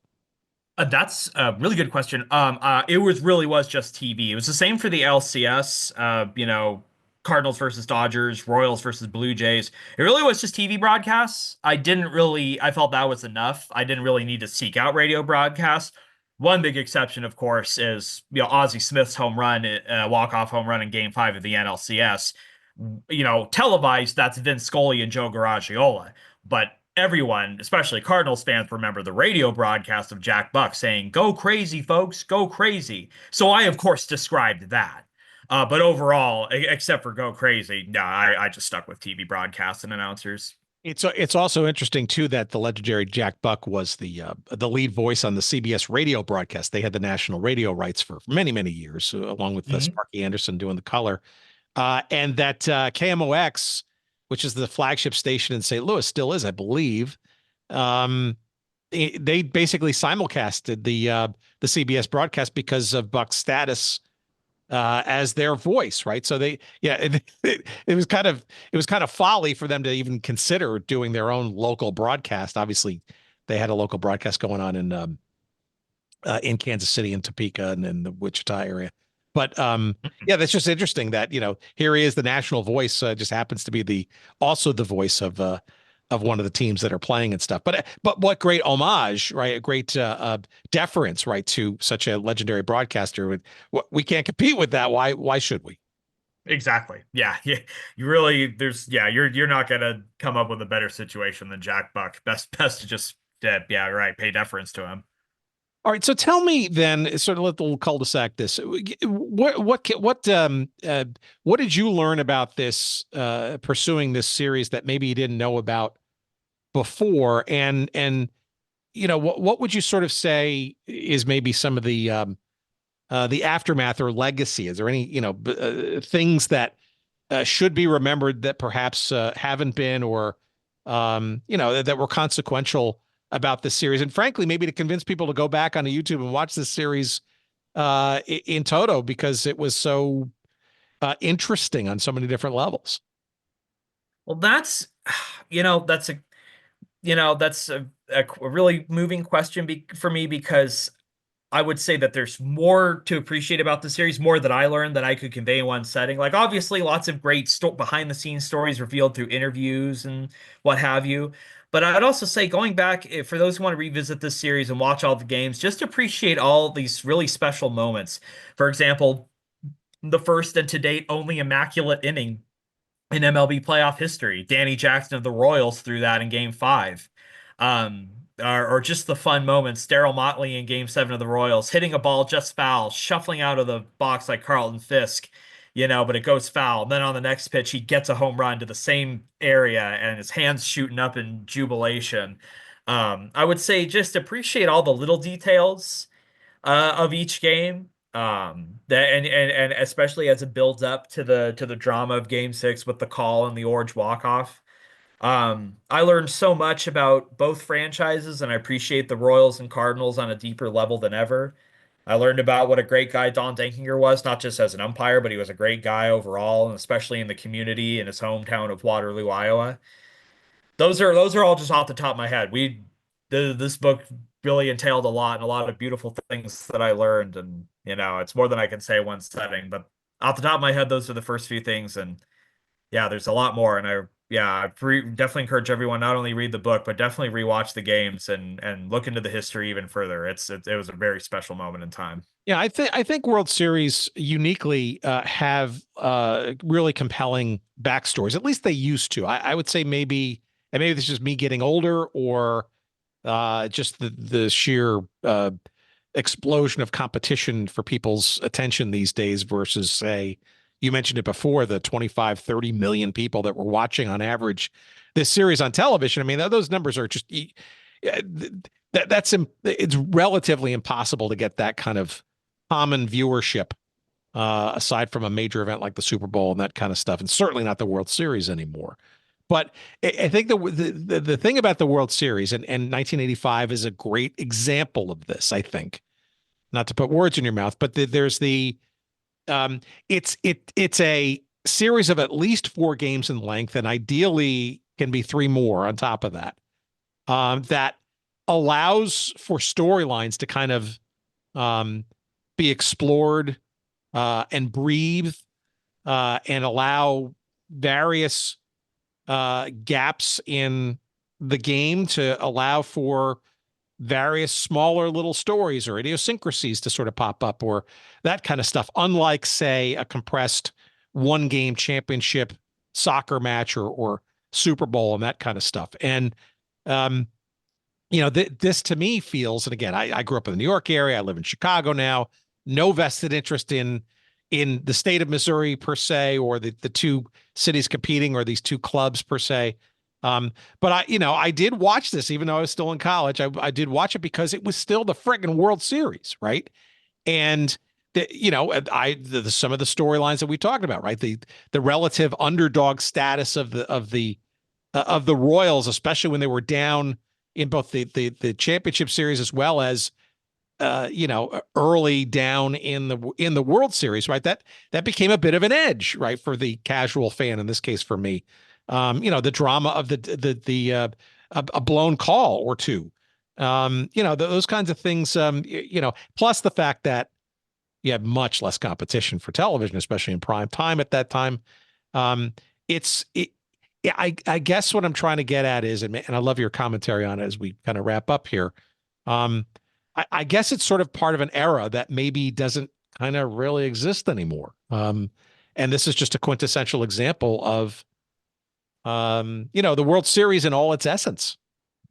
That's a really good question. It was just TV. It was the same for the LCS. Cardinals versus Dodgers, Royals versus Blue Jays. It really was just TV broadcasts. I felt that was enough. I didn't really need to seek out radio broadcasts. One big exception, of course, is Ozzie Smith's home run, walk-off home run in Game 5 of the NLCS. Televised, that's Vince Scully and Joe Garagiola. But everyone, especially Cardinals fans, remember the radio broadcast of Jack Buck saying, "Go crazy, folks, go crazy." So I, of course, described that. But overall, except for "go crazy," no, I just stuck with TV broadcasts and announcers. It's also interesting too that the legendary Jack Buck was the lead voice on the CBS radio broadcast. They had the national radio rights for many, many years, along with Sparky Anderson doing the color, and that KMOX, which is the flagship station in St. Louis, still is, I believe. They basically simulcasted the CBS broadcast because of Buck's status as their voice, right? So it was kind of folly for them to even consider doing their own local broadcast. Obviously, they had a local broadcast going on in Kansas City and Topeka and in the Wichita area. But that's just interesting that here he is, the national voice, just happens to be also the voice of one of the teams that are playing and stuff. But what great homage, right? A great deference, right, to such a legendary broadcaster. We can't compete with that. Why should we? Exactly. Yeah. You really, you're not gonna come up with a better situation than Jack Buck. Best to just pay deference to him. All right, so tell me then, sort of let the little cul-de-sac this. What did you learn about this pursuing this series that maybe you didn't know about before? And what would you sort of say is maybe some of the aftermath or legacy? Is there any things that should be remembered that perhaps haven't been, or that were consequential about this series, and frankly, maybe to convince people to go back onto YouTube and watch this series in toto, because it was so interesting on so many different levels? Well, that's a really moving question for me, because I would say that there's more to appreciate about the series, more that I learned that I could convey in one setting. Like, obviously, lots of great behind the scenes stories revealed through interviews and what have you. But I'd also say, going back, for those who want to revisit this series and watch all the games, just appreciate all these really special moments. For example, the first and to date only immaculate inning in MLB playoff history. Danny Jackson of the Royals threw that in Game 5. Or just the fun moments. Darryl Motley in Game 7 of the Royals, hitting a ball just foul, shuffling out of the box like Carlton Fisk, but it goes foul. And then on the next pitch, he gets a home run to the same area and his hands shooting up in jubilation. I would say just appreciate all the little details of each game. And especially as it builds up to the drama of Game 6 with the call and the orange walk-off. I learned so much about both franchises, and I appreciate the Royals and Cardinals on a deeper level than ever. I learned about what a great guy Don Denkinger was, not just as an umpire, but he was a great guy overall, and especially in the community in his hometown of Waterloo, Iowa. Those are all just off the top of my head. This book really entailed a lot, and a lot of beautiful things that I learned, and it's more than I can say one setting, but off the top of my head, those are the first few things. And yeah, there's a lot more, and I definitely encourage everyone not only read the book, but definitely rewatch the games and look into the history even further. It was a very special moment in time. Yeah, I think World Series uniquely have really compelling backstories. At least they used to. I would say maybe this is just me getting older, or just the sheer explosion of competition for people's attention these days versus, say, you mentioned it before, the 25, 30 million people that were watching on average this series on television. I mean, those numbers are just it's relatively impossible to get that kind of common viewership aside from a major event like the Super Bowl and that kind of stuff, and certainly not the World Series anymore. But I think the thing about the World Series and 1985 is a great example of this. I think, not to put words in your mouth, but there's it's a series of at least 4 games in length, and ideally can be 3 more on top of that. That allows for storylines to kind of be explored and breathe and allow various gaps in the game to allow for various smaller little stories or idiosyncrasies to sort of pop up or that kind of stuff. Unlike, say, a compressed 1-game championship soccer match or Super Bowl and that kind of stuff. And, this to me feels, and again, I grew up in the New York area. I live in Chicago now. No vested interest in the state of Missouri per se, or the 2 cities competing, or these 2 clubs per se. But I did watch this, even though I was still in college. I did watch it because it was still the friggin' World Series, right? And some of the storylines that we talked about, right? The relative underdog status of the Royals, especially when they were down in both the championship series as well as early down in the World Series, right? That became a bit of an edge, right, for the casual fan, in this case for me. The drama of a blown call or 2, those kinds of things, plus the fact that you had much less competition for television, especially in prime time at that time. I guess what I'm trying to get at is, and I love your commentary on it as we kind of wrap up here. I guess it's sort of part of an era that maybe doesn't kind of really exist anymore. And this is just a quintessential example of, the World Series in all its essence.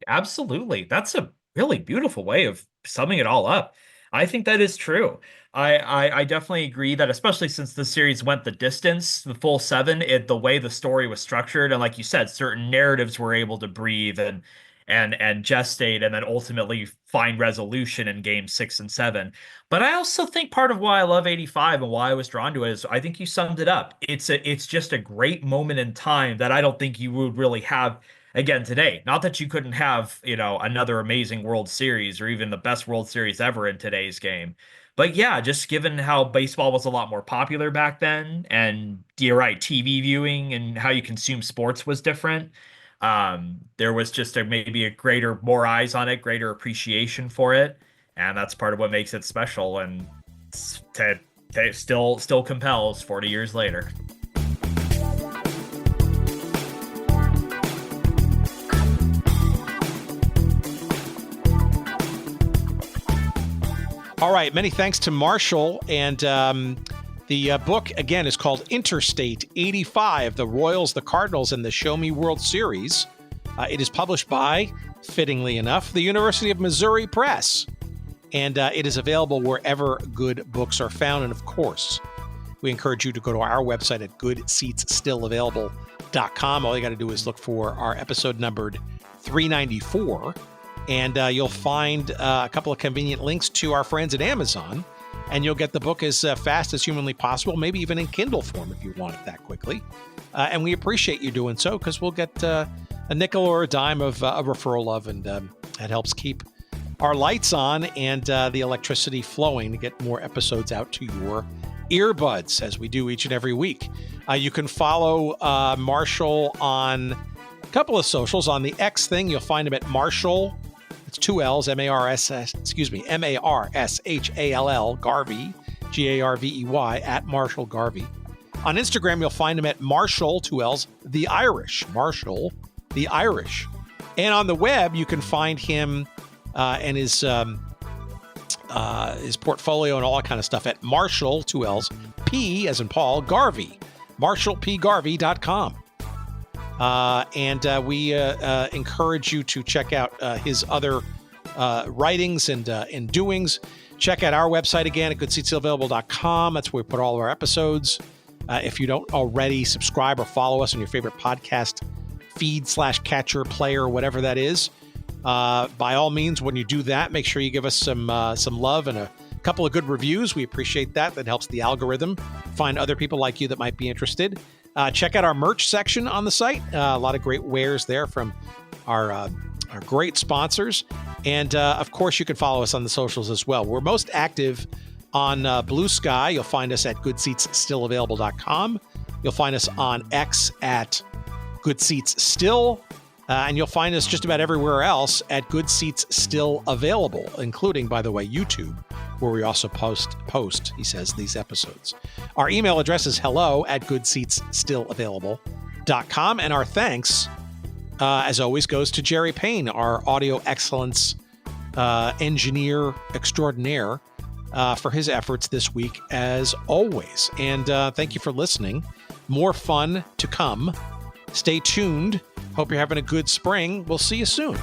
Absolutely. That's a really beautiful way of summing it all up. I think that is true. I definitely agree that, especially since the series went the distance, the full 7, the way the story was structured, and like you said, certain narratives were able to breathe and gestate and then ultimately find resolution in games 6 and 7. But I also think part of why I love 85 and why I was drawn to it is, I think you summed it up. It's just a great moment in time that I don't think you would really have again today. Not that you couldn't have, another amazing World Series or even the best World Series ever in today's game. But yeah, just given how baseball was a lot more popular back then, and you're right, TV viewing and how you consume sports was different. There was just maybe more eyes on it, greater appreciation for it, and that's part of what makes it special, and still compels 40 years later. All right, many thanks to Marshall, and the book, again, is called Interstate, 85, The Royals, the Cardinals, and the Show Me World Series. It is published by, fittingly enough, the University of Missouri Press, and it is available wherever good books are found. And, of course, we encourage you to go to our website at goodseatsstillavailable.com. All you got to do is look for our episode numbered 394, and you'll find a couple of convenient links to our friends at Amazon, and you'll get the book as fast as humanly possible, maybe even in Kindle form if you want it that quickly. And we appreciate you doing so, because we'll get a nickel or a dime of a referral of, and that helps keep our lights on and the electricity flowing to get more episodes out to your earbuds, as we do each and every week. You can follow Marshall on a couple of socials. On the X thing, you'll find him at Marshall. It's 2 L's, M-A-R-S-H-A-L-L, Garvey, G-A-R-V-E-Y, at Marshall Garvey. On Instagram, you'll find him at Marshall, 2 L's, The Irish, Marshall, The Irish. And on the web, you can find him and his portfolio and all that kind of stuff at Marshall, 2 L's, P as in Paul, Garvey, MarshallPGarvey.com. And we encourage you to check out his other writings and doings. Check out our website again at goodseatsavailable.com. That's where we put all of our episodes. If you don't already subscribe or follow us on your favorite podcast feed /catcher, player, whatever that is, By all means, when you do that, make sure you give us some love and a couple of good reviews. We appreciate that. That helps the algorithm find other people like you that might be interested. Check out our merch section on the site. A lot of great wares there from our great sponsors. And of course, you can follow us on the socials as well. We're most active on Blue Sky. You'll find us at goodseatsstillavailable.com. You'll find us on X at goodseatsstill. And you'll find us just about everywhere else at Good Seats Still Available, including, by the way, YouTube, where we also post, he says, these episodes. Our email address is hello@goodseatsstillavailable.com. And our thanks, as always, goes to Jerry Payne, our audio excellence engineer extraordinaire, for his efforts this week, as always. And thank you for listening. More fun to come. Stay tuned. Hope you're having a good spring. We'll see you soon.